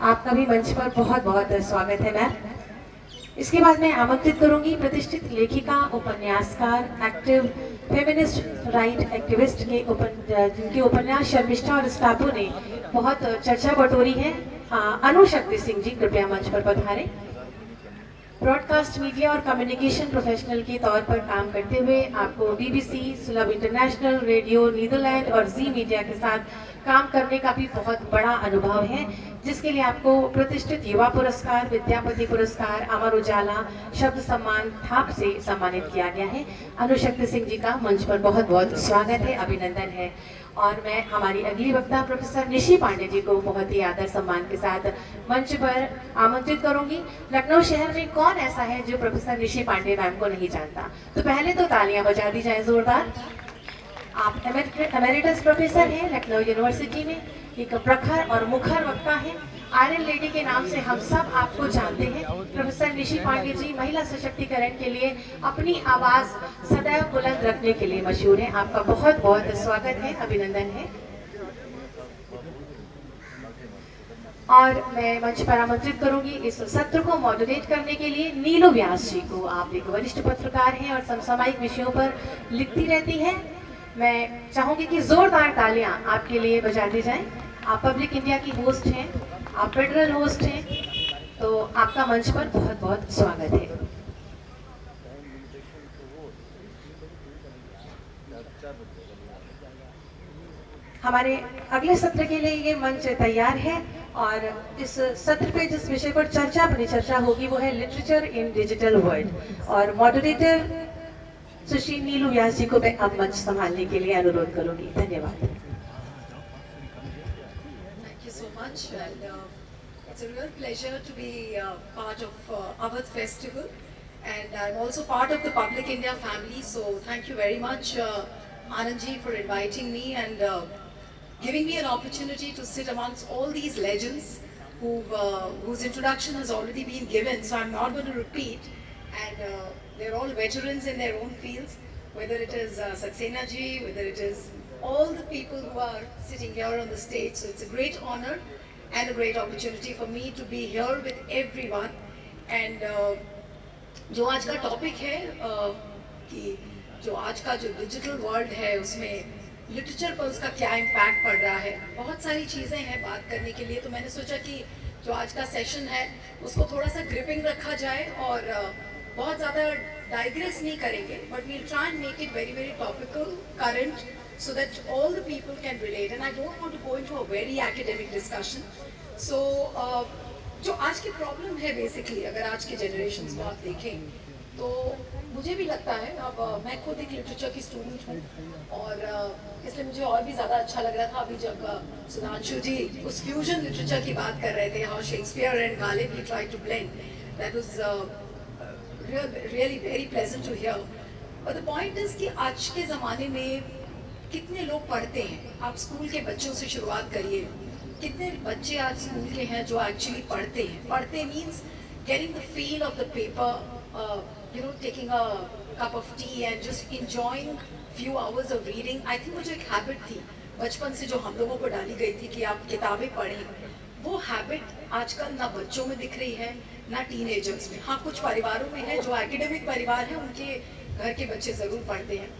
आपका भी मंच पर बहुत बहुत स्वागत है मैम। इसके बाद मैं आमंत्रित करूंगी प्रतिष्ठित लेखिका, उपन्यासकार, एक्टिव फेमिनिस्ट राइट एक्टिविस्ट के जिनके उपन्यास शर्मिष्ठा और स्टापू ने बहुत चर्चा बटोरी है, अनुशक्ति सिंह जी, कृपया मंच पर पधारें। ब्रॉडकास्ट मीडिया और कम्युनिकेशन प्रोफेशनल के तौर पर काम करते हुए आपको बीबीसी, सुलभ इंटरनेशनल, रेडियो नीदरलैंड और जी मीडिया के साथ काम करने का भी बहुत बड़ा अनुभव है, जिसके लिए आपको प्रतिष्ठित युवा पुरस्कार, विद्यापति पुरस्कार, अमर उजाला, शब्द सम्मान, थाप से सम्मानित किया गया है। अनुशक्ति सिंह जी का मंच पर बहुत बहुत स्वागत है, अभिनंदन है। और मैं हमारी अगली वक्ता प्रोफेसर निशी पांडे जी को बहुत ही आदर सम्मान के साथ मंच पर आमंत्रित करूंगी। लखनऊ शहर में कौन ऐसा है जो प्रोफेसर निशी पांडे मैम को नहीं जानता? तो पहले तो तालियां बजा दी जाए जोरदार। आप एमेरिटस प्रोफेसर हैं लखनऊ यूनिवर्सिटी में, एक प्रखर और मुखर वक्ता हैं, आयरन लेडी के नाम से हम सब आपको जानते हैं। प्रोफेसर निशी पांडे जी महिला सशक्तिकरण के लिए अपनी आवाज सदैव बुलंद रखने के लिए मशहूर हैं। आपका बहुत बहुत स्वागत है, अभिनंदन है। और मैं मंच पर आमंत्रित करूंगी इस सत्र को मॉडरेट करने के लिए नीलू व्यास जी को। आप एक वरिष्ठ पत्रकार हैं और समसामयिक विषयों पर लिखती रहती हैं। मैं चाहूंगी कि जोरदार तालियां आपके लिए बजा दी जाएं। आप पब्लिक इंडिया की होस्ट हैं, आप फेडरल होस्ट हैं, तो आपका मंच पर बहुत बहुत स्वागत है। हमारे अगले सत्र के लिए ये मंच तैयार है और इस सत्र पे जिस विषय पर परिचर्चा होगी वो है लिटरेचर इन डिजिटल वर्ल्ड। और मॉडरेटर सुश्री नीलू व्यास जी को मैं अब मंच संभालने के लिए अनुरोध करूंगी। धन्यवाद। Thank you so much, and it's a real pleasure to be part of Awadh Festival, and I'm also part of the Public India family. So thank you very much, Anand ji, for inviting me and giving me an opportunity to sit amongst all these legends whose introduction has already been given. So I'm not going to repeat, and they're all veterans in their own fields, whether it is Saxena ji, whether it is all the people who are sitting here on the stage. So it's a great honor and a great opportunity for me to be here with everyone. And जो आज का topic है कि जो आज का जो digital world है उसमें लिटरेचर पर उसका क्या इम्पैक्ट पड़ रहा है, बहुत सारी चीज़ें हैं बात करने के लिए। तो मैंने सोचा कि जो आज का सेशन है उसको थोड़ा सा ग्रिपिंग रखा जाए और बहुत ज़्यादा डाइग्रेस नहीं करेंगे, but we'll try and make it very very topical, current, so that all the people can relate. And I don't want to go into a very academic discussion. So जो आज की प्रॉब्लम है basically, अगर आज के generation को आप देखें तो मुझे भी लगता है, अब मैं खुद एक लिटरेचर की स्टूडेंट हूँ और इसलिए मुझे और भी ज़्यादा अच्छा लग रहा था अभी जब सुधांशु जी उस फ्यूजन लिटरेचर की बात कर रहे थे, how Shakespeare and Ghalib he try to blend, that was really very pleasant to hear. But the point is कि आज के ज़माने में कितने लोग पढ़ते हैं? आप स्कूल के बच्चों से शुरुआत करिए, कितने बच्चे आज स्कूल के हैं जो एक्चुअली पढ़ते हैं? पढ़ते means getting the feel of the paper, you know, taking a cup of T and just enjoying few hours of reading. I think वो जो एक हैबिट थी बचपन से जो हम लोगों को डाली गई थी कि आप किताबें पढ़ें, वो हैबिट आजकल ना बच्चों में दिख रही है ना टीनेजर्स में। हाँ, कुछ परिवारों में है, जो एकेडमिक परिवार है उनके घर के बच्चे ज़रूर पढ़ते हैं।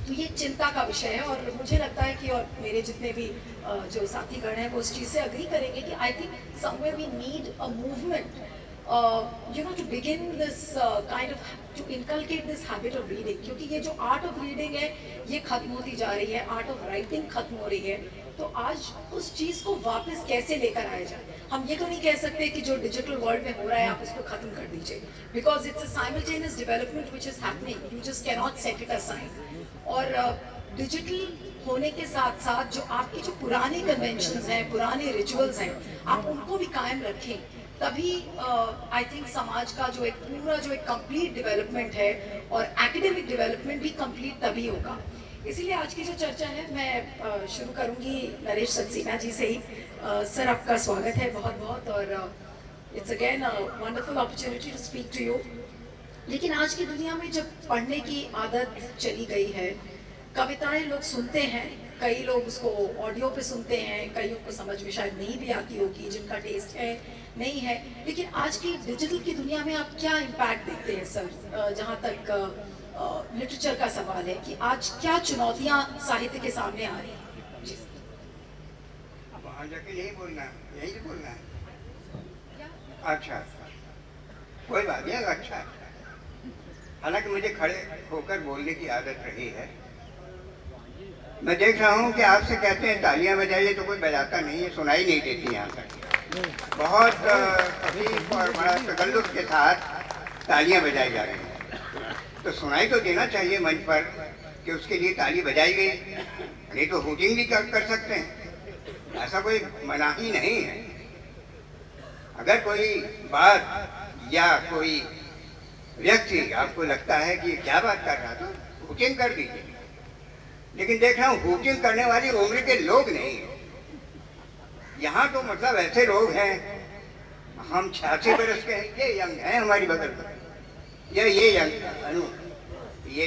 तो ये चिंता का विषय है और मुझे लगता है कि, और मेरे जितने भी जो साथीगण हैं वो उस चीज़ से अग्री करेंगे कि I think somewhere we need a movement, you know, to begin this kind of, to inculcate this habit of reading. क्योंकि ये जो आर्ट ऑफ रीडिंग है ये खत्म होती जा रही है, आर्ट ऑफ राइटिंग खत्म हो रही है। तो आज उस चीज़ को वापस कैसे लेकर आया जाए? हम ये तो नहीं कह सकते कि जो डिजिटल वर्ल्ड में हो रहा है आप उसको खत्म कर दीजिए, because it's a simultaneous development which is happening, you just can not set it aside. और डिजिटल होने के साथ साथ जो आपकी जो पुराने कन्वेंशंस हैं, पुराने रिचुअल्स हैं, आप उनको भी कायम रखें, तभी आई थिंक समाज का जो एक पूरा जो एक कंप्लीट डेवलपमेंट है और एकेडमिक डेवलपमेंट भी कंप्लीट तभी होगा। इसीलिए आज की जो चर्चा है मैं शुरू करूंगी नरेश सक्सेना जी से ही। सर, आपका स्वागत है बहुत बहुत, और it's again a wonderful opportunity to speak to you. लेकिन आज की दुनिया में जब पढ़ने की आदत चली गई है, कविताएं लोग सुनते हैं, कई लोग उसको ऑडियो पे सुनते हैं, कईयों को समझ में शायद नहीं भी आती होगी, जिनका टेस्ट है नहीं है। लेकिन आज की डिजिटल की दुनिया में आप क्या इम्पैक्ट देखते हैं सर, जहाँ तक लिटरेचर का सवाल है कि आज क्या चुनौतियाँ साहित्य के सामने आ रही हैं? जी वहाँ जाके यही बोलना है, यही से बोलना है। अच्छा, कोई बात नहीं, अच्छा है। हालांकि मुझे खड़े होकर बोलने की आदत रही है। मैं देख रहा हूँ कि आपसे कहते हैं तालियां बजाइए तो कोई बजाता नहीं है, सुनाई नहीं देती यहाँ तक। बहुत तकलीफ और बड़ा तकल्लुफ के साथ तालियां बजाई जा रही हैं। तो सुनाई तो देना चाहिए मंच पर कि उसके लिए ताली बजाई गई, नहीं तो हुटिंग भी कर सकते हैं, ऐसा कोई मनाही नहीं है। अगर कोई बात या कोई व्यक्ति आपको लगता है कि क्या बात कर रहा था, हुटिंग कर दीजिए। लेकिन देख रहा हूँ हुटिंग करने वाली उम्र के लोग नहीं है यहाँ। तो मतलब ऐसे लोग हैं, हम 86 बरस के हैं, ये यंग है हमारी बगल पर, ये यंग अनु, ये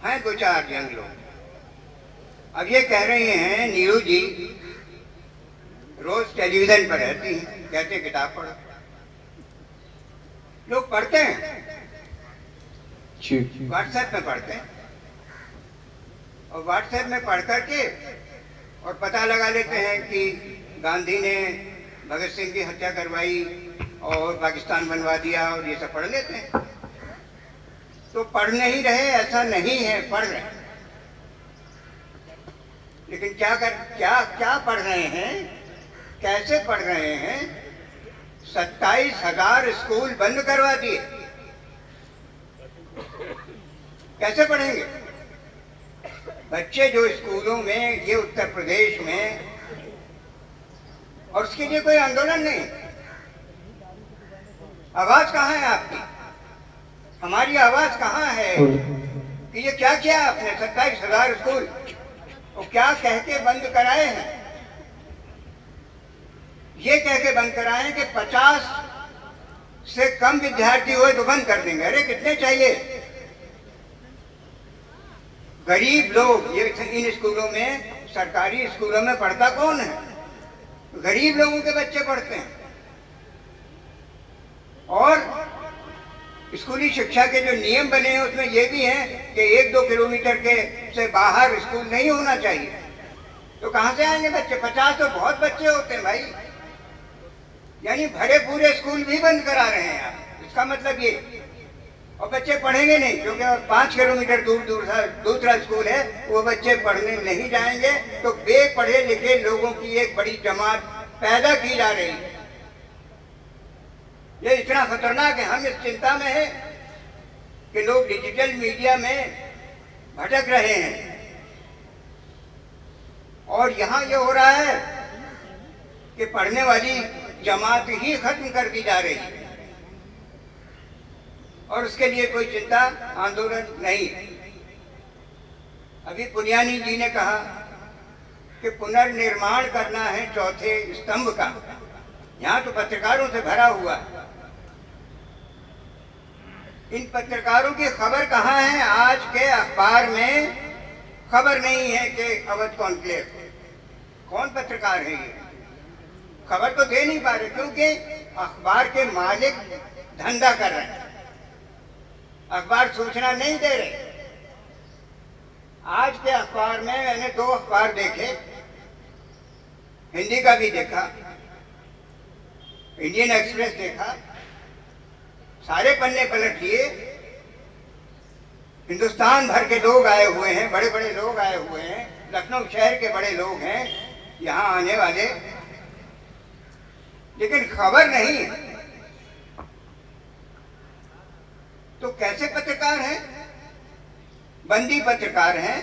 हैं 2-4 यंग लोग। अब ये कह रहे हैं नीरू जी रोज टेलीविजन पर रहती हैं, कहते हैं किताब पढ़ो। लोग पढ़ते हैं, व्हाट्सएप में पढ़ते हैं, और व्हाट्सएप में पढ़ करके और पता लगा लेते हैं कि गांधी ने भगत सिंह की हत्या करवाई और पाकिस्तान बनवा दिया, और ये सब पढ़ लेते हैं। तो पढ़ नहीं रहे ऐसा नहीं है, पढ़ रहे हैं। लेकिन क्या पढ़ रहे हैं, कैसे पढ़ रहे हैं? 27,000 स्कूल बंद करवा दिए, कैसे पढ़ेंगे बच्चे जो स्कूलों में, ये उत्तर प्रदेश में, और उसके लिए कोई आंदोलन नहीं। आवाज कहाँ है आपकी, हमारी आवाज कहाँ है कि ये क्या किया आपने? 27,000 स्कूल और क्या कह के बंद कराए हैं? ये कह के बंद कराए कि 50 से कम विद्यार्थी हुए तो बंद कर देंगे। अरे कितने चाहिए? गरीब लोग, ये इन स्कूलों में, सरकारी स्कूलों में पढ़ता कौन है? गरीब लोगों के बच्चे पढ़ते हैं। और स्कूली शिक्षा के जो नियम बने हैं उसमें ये भी है कि 1-2 किलोमीटर के से बाहर स्कूल नहीं होना चाहिए। तो कहाँ से आएंगे बच्चे? 50 तो बहुत बच्चे होते हैं भाई, यानी भरे पूरे स्कूल भी बंद करा रहे हैं आप। इसका मतलब ये, और बच्चे पढ़ेंगे नहीं क्योंकि 5 किलोमीटर दूर दूसरा स्कूल है, वो बच्चे पढ़ने नहीं जाएंगे। तो बेपढ़े लिखे लोगों की एक बड़ी जमात पैदा की जा रही है। ये इतना खतरनाक है। हम इस चिंता में हैं कि लोग डिजिटल मीडिया में भटक रहे हैं, और यहाँ ये हो रहा है कि पढ़ने वाली जमात ही खत्म कर दी जा रही है, और उसके लिए कोई चिंता, आंदोलन नहीं। अभी पुनियानी जी ने कहा कि पुनर्निर्माण करना है चौथे स्तंभ का। यहाँ तो पत्रकारों से भरा हुआ है। इन पत्रकारों की खबर कहाँ है? आज के अखबार में खबर नहीं है कि अवध कॉन्क्लेव। कौन पत्रकार है ये? खबर तो दे नहीं पा रहे क्योंकि अखबार के मालिक धंधा कर रहे हैं, अखबार सूचना नहीं दे रहे। आज के अखबार में मैंने 2 अखबार देखे, हिंदी का भी देखा, इंडियन एक्सप्रेस देखा, सारे पन्ने पलट लिए। हिंदुस्तान भर के लोग आए हुए हैं, बड़े बड़े लोग आए हुए हैं, लखनऊ शहर के बड़े लोग हैं यहाँ आने वाले, लेकिन खबर नहीं है। तो कैसे पत्रकार हैं? बंदी पत्रकार हैं,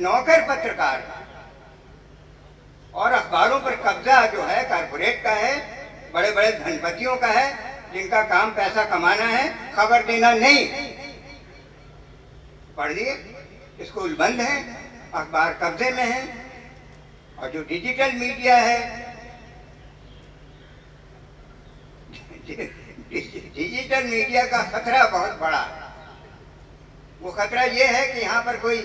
नौकर पत्रकार हैं। और अखबारों पर कब्जा जो है कारपोरेट का है, बड़े बड़े धनपतियों का है, जिनका काम पैसा कमाना है, खबर देना नहीं। पढ़ लिए, स्कूल बंद है, अखबार कब्जे में है। और जो डिजिटल मीडिया है, डिजिटल मीडिया का खतरा बहुत बड़ा है। वो खतरा ये है कि यहाँ पर कोई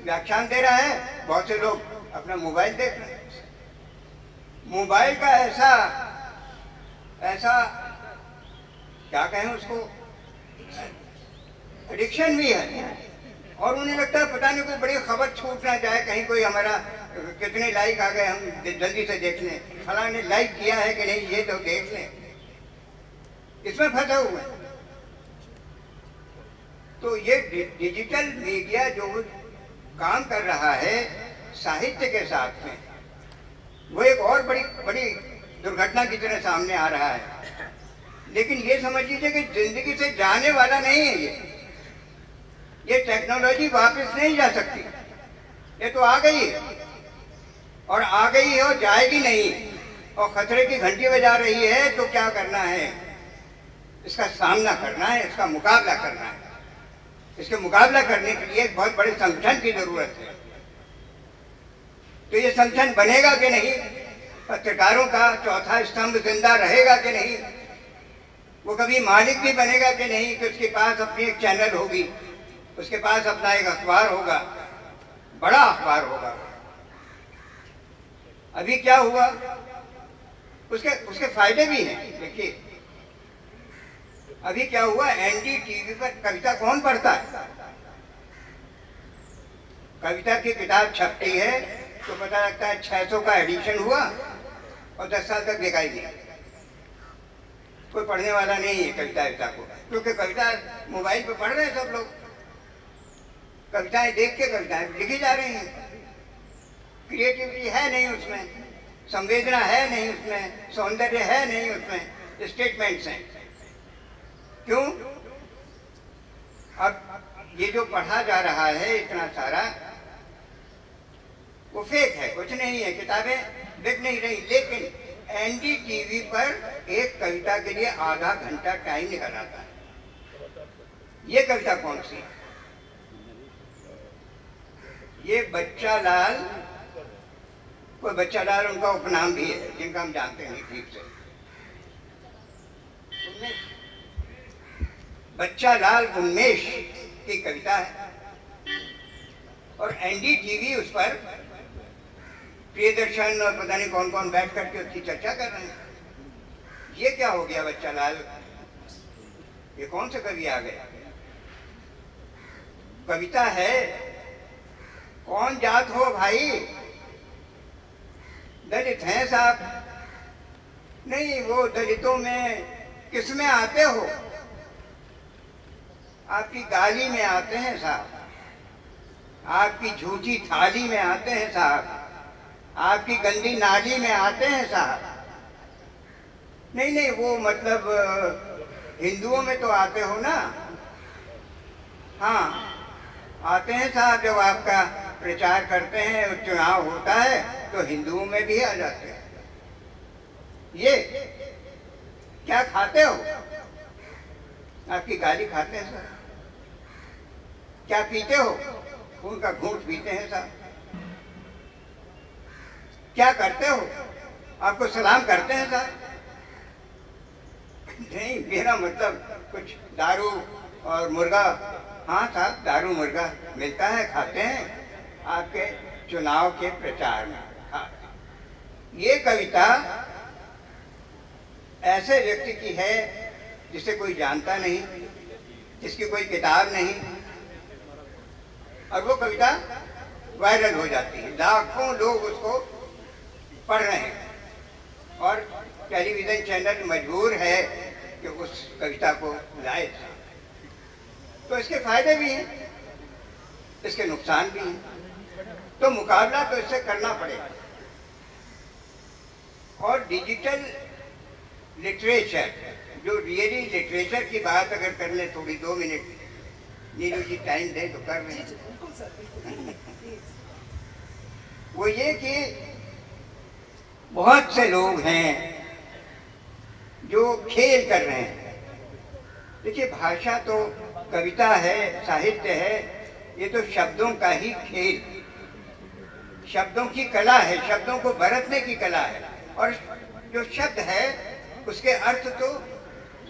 व्याख्यान दे रहा है, बहुत से लोग अपना मोबाइल देख रहे हैं। मोबाइल का ऐसा ऐसा क्या कहें उसको, एडिक्शन भी है। और उन्हें लगता है पता नहीं कोई बड़ी खबर छूट ना जाए, कहीं कोई हमारा कितने लाइक आ गए, हम जल्दी से देख लें, फलां ने लाइक किया है कि नहीं ये तो देख लें, इसमें फंसा हुआ है। तो ये डिजिटल मीडिया जो काम कर रहा है साहित्य के साथ में, वो एक और बड़ी बड़ी दुर्घटना की तरह सामने आ रहा है। लेकिन ये समझ लीजिए कि जिंदगी से जाने वाला नहीं है ये टेक्नोलॉजी वापस नहीं जा सकती, ये तो आ गई है और आ गई है और जाएगी नहीं, और खतरे की घंटी बजा रही है। तो क्या करना है, इसका सामना करना है, इसका मुकाबला करना है। इसके मुकाबला करने के लिए एक बहुत बड़े संगठन की जरूरत है। तो ये संगठन बनेगा कि नहीं, पत्रकारों का चौथा स्तंभ जिंदा रहेगा कि नहीं, वो कभी मालिक भी बनेगा कि नहीं, कि उसके पास अपनी एक चैनल होगी, उसके पास अपना एक अखबार होगा, बड़ा अखबार होगा। अभी क्या हुआ, उसके फायदे भी हैं। देखिए अभी क्या हुआ, एनडीटीवी पर कविता कौन पढ़ता है? कविता की किताब छपती है तो पता लगता है 600 का एडिशन हुआ और 10 साल तक बिकाई नहीं। कोई पढ़ने वाला नहीं है कविता को, क्योंकि कविता मोबाइल पे पढ़ रहे हैं सब लोग, कविताएं देख के कविताएं लिखी जा रही हैं। क्रिएटिविटी है नहीं उसमें, संवेदना है नहीं उसमें, सौंदर्य है नहीं उसमें, स्टेटमेंट्स हैं। क्यों? अब ये जो पढ़ा जा रहा है इतना सारा, वो फेक है, कुछ नहीं है, किताबें बिक नहीं रही। लेकिन एनडीटीवी पर एक कविता के लिए आधा घंटा टाइम निकल आता है। ये कविता कौन सी है? ये बच्चा लाल, कोई बच्चा लाल उनका उपनाम भी है जिनका हम जानते नहीं ठीक से। बच्चा लाल उन्मेष की कविता है और एनडीटीवी उस पर प्रियदर्शन और पता नहीं कौन कौन बैठ करके उसकी चर्चा कर रहे हैं। ये क्या हो गया बच्चा लाल, ये कौन सा कवि आ गया? कविता है, कौन जात हो भाई? दलित हैं साहब? नहीं, वो दलितों में किस में आते हो? आपकी गाली में आते हैं साहब, आपकी झूठी थाली में आते हैं साहब, आपकी गंदी नाली में आते हैं साहब। नहीं नहीं, वो मतलब हिंदुओं में तो आते हो ना? हाँ आते हैं साहब, जब आपका प्रचार करते हैं, चुनाव होता है तो हिंदुओं में भी आ जाते हैं। ये क्या खाते हो? आपकी गाली खाते हैं सर। क्या पीते हो? उनका घूंट पीते हैं साहब। क्या करते हो? आपको सलाम करते हैं साहब। नहीं, मेरा मतलब कुछ दारू और मुर्गा। हाँ साहब, दारू मुर्गा मिलता है, खाते हैं आपके चुनाव के प्रचार में। हाँ, ये कविता ऐसे व्यक्ति की है जिसे कोई जानता नहीं, जिसकी कोई किताब नहीं, और वो कविता वायरल हो जाती है, लाखों लोग उसको पढ़ रहे हैं और टेलीविजन चैनल मजबूर है कि उस कविता को लाए। तो इसके फायदे भी हैं, इसके नुकसान भी हैं। तो मुकाबला तो इससे करना पड़ेगा। और डिजिटल लिटरेचर, जो रियली लिटरेचर की बात अगर कर ले थोड़ी 2 मिनट, नीरू जी टाइम दे तो कर रहे हैं। वो ये कि बहुत से लोग हैं जो खेल कर रहे हैं। देखिए, भाषा तो कविता है, साहित्य है, ये तो शब्दों का ही खेल, शब्दों की कला है, शब्दों को बरतने की कला है। और जो शब्द है उसके अर्थ तो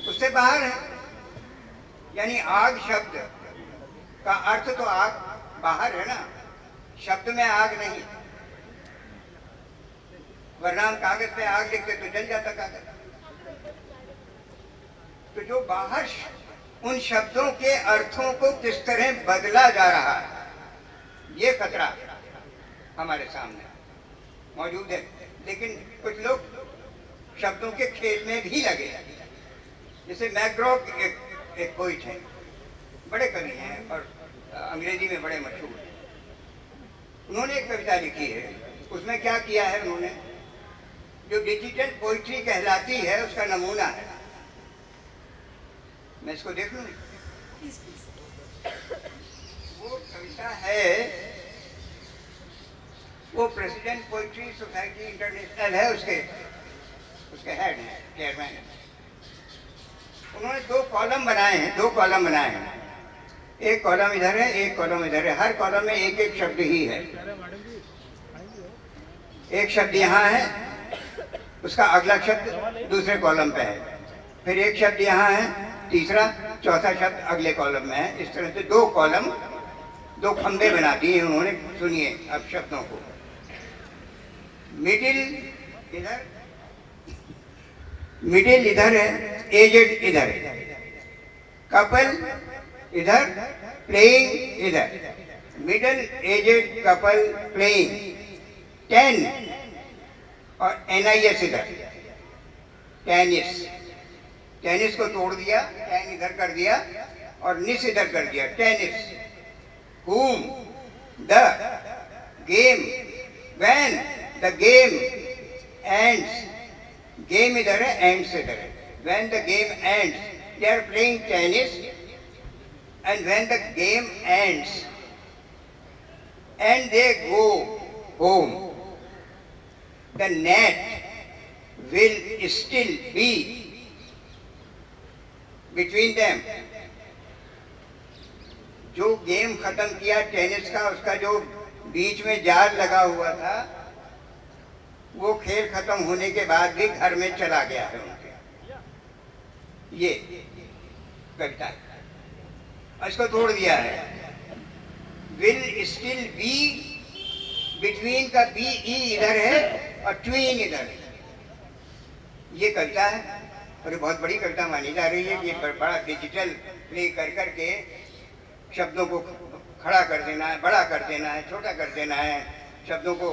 उससे बाहर है। यानी आग शब्द का अर्थ तो आग बाहर है ना, शब्द में आग नहीं, वरना हम कागज पे आग लिखते तो जल जाता कागज। तो जो बाहर उन शब्दों के अर्थों को किस तरह बदला जा रहा है, ये खतरा हमारे सामने मौजूद है। लेकिन कुछ लोग शब्दों के खेल में भी लगे। जैसे मैग्रो एक पोइट है, बड़े कवि हैं और अंग्रेजी में बड़े मशहूर हैं। उन्होंने एक कविता लिखी है, उसमें क्या किया है उन्होंने, जो डिजिटल पोइट्री कहलाती है उसका नमूना है। मैं इसको देख लूँ। वो कविता है, वो प्रेसिडेंट पोइट्री सोसाइटी इंटरनेशनल है, उसके हेड हैं, चेयरमैन है। उन्होंने 2 कॉलम बनाए हैं, 2 कॉलम बनाए हैं। एक कॉलम इधर है, एक कॉलम इधर है। हर कॉलम में एक एक शब्द ही है। एक शब्द यहाँ है, उसका अगला शब्द दूसरे कॉलम पे है, फिर एक शब्द यहाँ है, तीसरा चौथा शब्द अगले कॉलम में है। इस तरह से 2 कॉलम, 2 खंबे बना दिए उन्होंने। सुनिए अब शब्दों को। मिडिल इधर, मिडिल इधर है, एजेड इधर है, कपल इधर, प्लेइंग इधर, मिडिल एजेड कपल प्लेइंग, 10 और NIS इधर, टेनिस। टेनिस को तोड़ दिया, 10 इधर कर दिया और निस इधर कर दिया, tennis. whom the game, when the game ends, game इधर है, एंड्स इधर है। when the game ends, they are playing tennis, and when the game ends and they go home, the net will still be between them. जो game खत्म किया tennis का, उसका जो बीच में जाल लगा हुआ था, वो खेल खत्म होने के बाद भी घर में चला गया है उनके। ये कविता है, इसको तोड़ दिया है। विल स्टिल बी, बिटवीन का बी ई इधर है और ट्वीन इधर है। ये कविता है और ये बहुत बड़ी कविता मानी जा रही है। ये बड़ा डिजिटल प्ले कर करके शब्दों को खड़ा कर देना है, बड़ा कर देना है, छोटा कर देना है, शब्दों को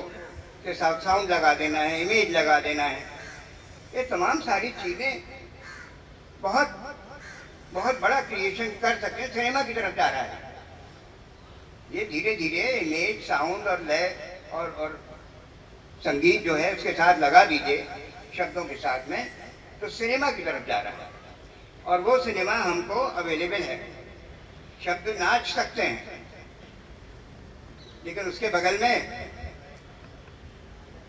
के साथ साउंड लगा देना है, इमेज लगा देना है। ये तमाम सारी चीज़ें बहुत बहुत बड़ा क्रिएशन कर सकते हैं। सिनेमा की तरफ जा रहा है ये धीरे धीरे। इमेज, साउंड और लय और संगीत जो है उसके साथ लगा दीजिए, शब्दों के साथ में, तो सिनेमा की तरफ जा रहा है। और वो सिनेमा हमको अवेलेबल है। शब्द नाच सकते हैं, लेकिन उसके बगल में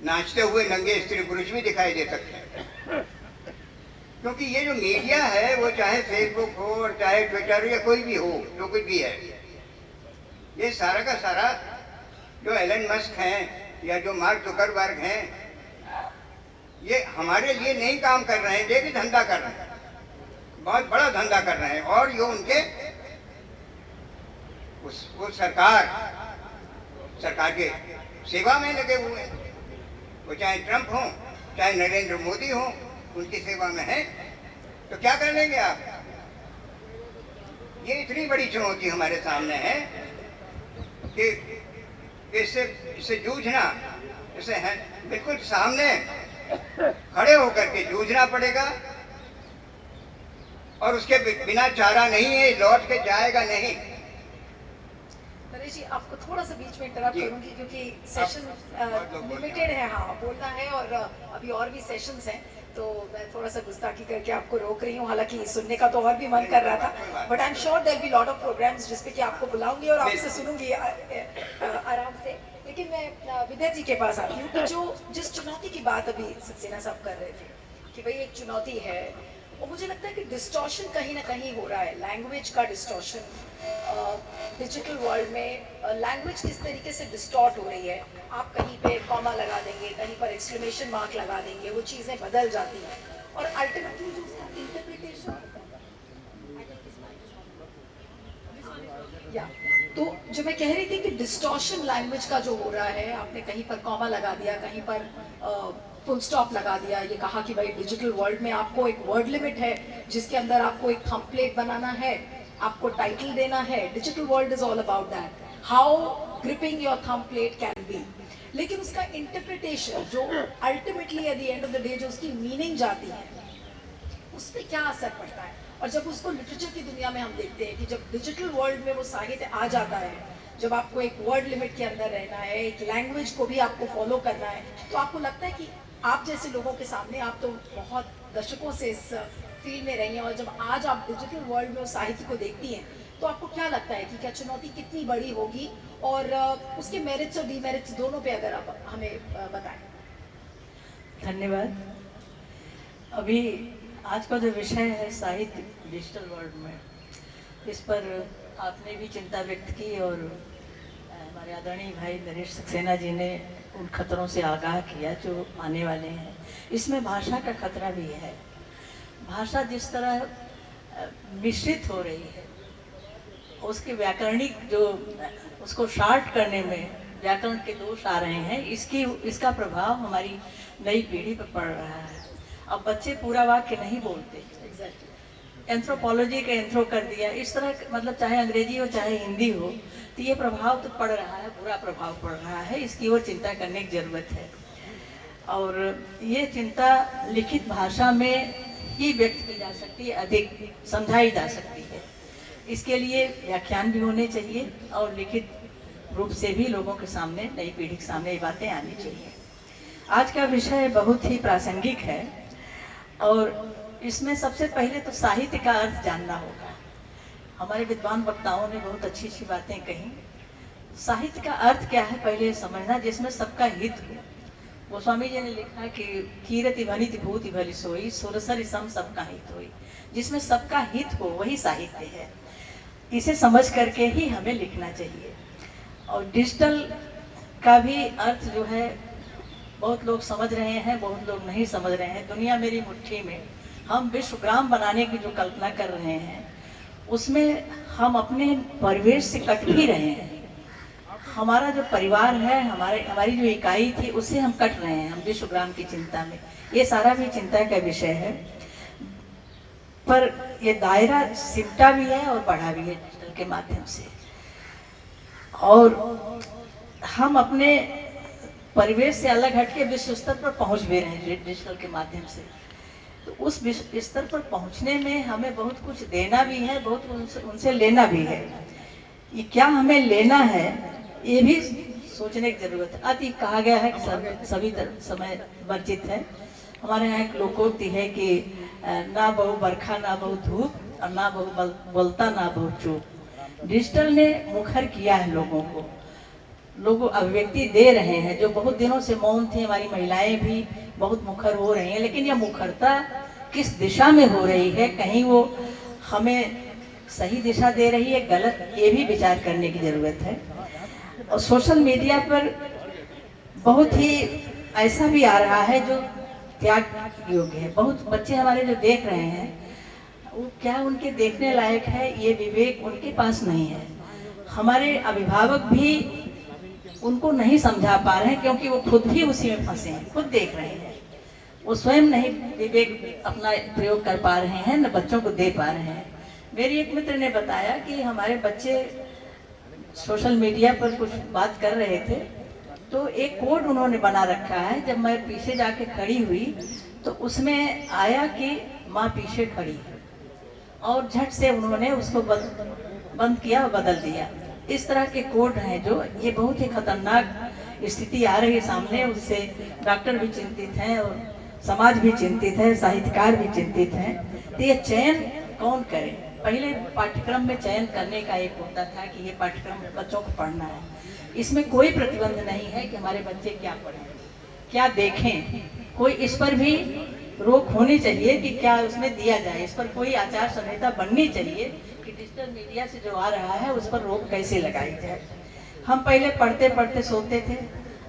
नाचते हुए नंगे स्त्री पुरुष भी दिखाई दे सकते हैं। क्योंकि ये जो मीडिया है, वो चाहे फेसबुक हो और चाहे ट्विटर या कोई भी हो, जो कुछ भी है, ये सारा का सारा जो एलन मस्क हैं या जो मार्क जुकरबर्ग हैं, ये हमारे लिए नहीं काम कर रहे हैं, ये भी धंधा कर रहे हैं, बहुत बड़ा धंधा कर रहे हैं। और ये उनके वो सरकार के सेवा में लगे हुए हैं। वो चाहे ट्रंप हो, चाहे नरेंद्र मोदी हो, उनकी सेवा में है। तो क्या कर लेंगे आप? ये इतनी बड़ी चुनौती हमारे सामने है कि इससे जूझना, इसे है बिल्कुल सामने खड़े होकर के जूझना पड़ेगा। और उसके बिना चारा नहीं है, लौट के जाएगा नहीं। नरेश जी, आपको थोड़ा सा बीच में इंटरप्ट करूंगी क्योंकि सेशन लिमिटेड है। हाँ, बोलना है और अभी और भी सेशंस हैं, तो मैं थोड़ा सा गुस्ताखी करके आपको रोक रही हूँ। हालांकि सुनने का तो और भी मन कर रहा था, but I am sure there will be lot of programmes जिसपे कि आपको बुलाऊंगी और आपसे सुनूंगी आराम से। लेकिन मैं विद्या जी के पास आती हूँ कि जिस चुनौती की बात अभी सक्सेना साहब कर रहे थे कि भाई एक चुनौती है, और मुझे लगता है कि डिस्टॉर्शन कहीं ना कहीं हो रहा है, लैंग्वेज का डिस्टॉर्शन। डिजिटल वर्ल्ड में लैंग्वेज किस तरीके से डिस्टॉर्ट हो रही है। आप कहीं पे कॉमा लगा देंगे, कहीं पर एक्सक्लेमेशन मार्क लगा देंगे, वो चीज़ें बदल जाती हैं और अल्टीमेटली जो उसका इंटरप्रिटेशन या तो जो मैं कह रही थी कि डिस्टॉर्शन लैंग्वेज का जो हो रहा है, आपने कहीं पर कॉमा लगा दिया, कहीं पर फुल स्टॉप लगा दिया, ये कहा कि भाई डिजिटल वर्ल्ड में आपको एक वर्ड लिमिट है जिसके अंदर आपको एक थंबनेल बनाना है, आपको टाइटल देना है। Digital world is all about that, how gripping your thumbnail can be. लेकिन उसका इंटरप्रिटेशन जो ultimately at the end of the day जो उसकी मीनिंग जाती है, उस पर क्या असर पड़ता है। और जब उसको लिटरेचर की दुनिया में हम देखते हैं कि जब डिजिटल वर्ल्ड में वो साहित्य आ जाता है, जब आपको एक वर्ड लिमिट के अंदर रहना है, एक लैंग्वेज को भी आपको फॉलो करना है, तो आपको लगता है कि आप जैसे लोगों के सामने, आप तो बहुत दशकों से इस फील्ड में रही हैं, और जब आज आप डिजिटल वर्ल्ड में उस साहित्य को देखती हैं, तो आपको क्या लगता है कि क्या चुनौती कितनी बड़ी होगी, और उसके मेरिट्स और डीमेरिट्स दोनों पे अगर आप हमें बताएं। धन्यवाद। अभी आज का जो विषय है साहित्य डिजिटल वर्ल्ड में, इस पर आपने भी चिंता व्यक्त की और हमारे आदरणीय भाई नरेश सक्सेना जी ने उन खतरों से आगाह किया जो आने वाले हैं। इसमें भाषा का खतरा भी है। भाषा जिस तरह मिश्रित हो रही है, उसके व्याकरणिक जो उसको शार्ट करने में व्याकरण के दोष आ रहे हैं, इसका प्रभाव हमारी नई पीढ़ी पर पड़ रहा है। अब बच्चे पूरा वाक्य नहीं बोलते, एंथ्रोपोलॉजी का एंथ्रो कर दिया, इस तरह मतलब चाहे अंग्रेजी हो चाहे हिंदी हो, तो ये प्रभाव तो पड़ रहा है, बुरा प्रभाव पड़ रहा है। इसकी ओर चिंता करने की ज़रूरत है, और ये चिंता लिखित भाषा में ही व्यक्त की जा सकती है, अधिक समझाई जा सकती है। इसके लिए व्याख्यान भी होने चाहिए और लिखित रूप से भी लोगों के सामने, नई पीढ़ी के सामने ये बातें आनी चाहिए। आज का विषय बहुत ही प्रासंगिक है, और इसमें सबसे पहले तो साहित्य का अर्थ जानना होगा। हमारे विद्वान वक्ताओं ने बहुत अच्छी अच्छी बातें कही। साहित्य का अर्थ क्या है पहले समझना, जिसमें सबका हित हो। गोस्वामी जी ने लिखा कि कीरति भनिति भूति भली सोई, सुरसरि सम सबका हित होई। जिसमें सबका हित हो वही साहित्य है। इसे समझ करके ही हमें लिखना चाहिए। और डिजिटल का भी अर्थ जो है बहुत लोग समझ रहे हैं, बहुत लोग नहीं समझ रहे हैं। दुनिया मेरी मुट्ठी में हम विश्वग्राम बनाने की जो कल्पना कर रहे हैं, उसमें हम अपने परिवेश से कट भी रहे हैं। हमारा जो परिवार है, हमारी जो इकाई थी, उससे हम कट रहे हैं, हम विश्वग्राम की चिंता में। ये सारा भी चिंता का विषय है, पर ये दायरा सिमटा भी है और बढ़ा भी है डिजिटल के माध्यम से। और हम अपने परिवेश से अलग हट के विश्व स्तर पर पहुंच भी रहे हैं डिजिटल के माध्यम से। तो उस स्तर पर पहुंचने में हमें बहुत कुछ देना भी है, बहुत उनसे लेना भी है। ये क्या हमें लेना है, ये भी सोचने की जरूरत है। अति कहा गया है कि सभी समय वर्जित है। हमारे यहाँ एक लोकोक्ति है कि ना बहु बरखा ना बहु धूप, और ना बहु बोलता ना बहु चूप। डिजिटल ने मुखर किया है लोगों को, लोग अभिव्यक्ति दे रहे हैं। जो बहुत दिनों से मौन थी, हमारी महिलाएं भी बहुत मुखर हो रही हैं, लेकिन यह मुखरता किस दिशा में हो रही है, कहीं वो हमें सही दिशा दे रही है, गलत, ये भी विचार करने की ज़रूरत है। और सोशल मीडिया पर बहुत ही ऐसा भी आ रहा है जो त्याग योग्य है। बहुत बच्चे हमारे जो देख रहे हैं, वो क्या उनके देखने लायक है, ये विवेक उनके पास नहीं है। हमारे अभिभावक भी उनको नहीं समझा पा रहे हैं, क्योंकि वो खुद भी उसी में फंसे हैं, खुद देख रहे हैं। वो स्वयं नहीं विवेक अपना प्रयोग कर पा रहे हैं, न बच्चों को दे पा रहे हैं। मेरी एक मित्र ने बताया कि हमारे बच्चे सोशल मीडिया पर कुछ बात कर रहे थे, तो एक कोड उन्होंने बना रखा है। जब मैं पीछे जाके खड़ी हुई तो उसमें आया कि माँ पीछे खड़ी है, और झट से उन्होंने उसको बंद किया और बदल दिया। इस तरह के कोड हैं जो, ये बहुत ही खतरनाक स्थिति आ रही है सामने। उससे डॉक्टर भी चिंतित हैं और समाज भी चिंतित है, साहित्यकार भी चिंतित हैं। तो ये चयन कौन करे? पहले पाठ्यक्रम में चयन करने का एक होता था कि ये पाठ्यक्रम बच्चों को पढ़ना है। इसमें कोई प्रतिबंध नहीं है कि हमारे बच्चे क्या पढ़ें, क्या देखें। कोई इस पर भी रोक होनी चाहिए कि क्या उसमें दिया जाए। इस पर कोई आचार संहिता बननी चाहिए कि डिजिटल मीडिया से जो आ रहा है उस पर रोक कैसे लगाई जाए। हम पहले पढ़ते पढ़ते सोते थे,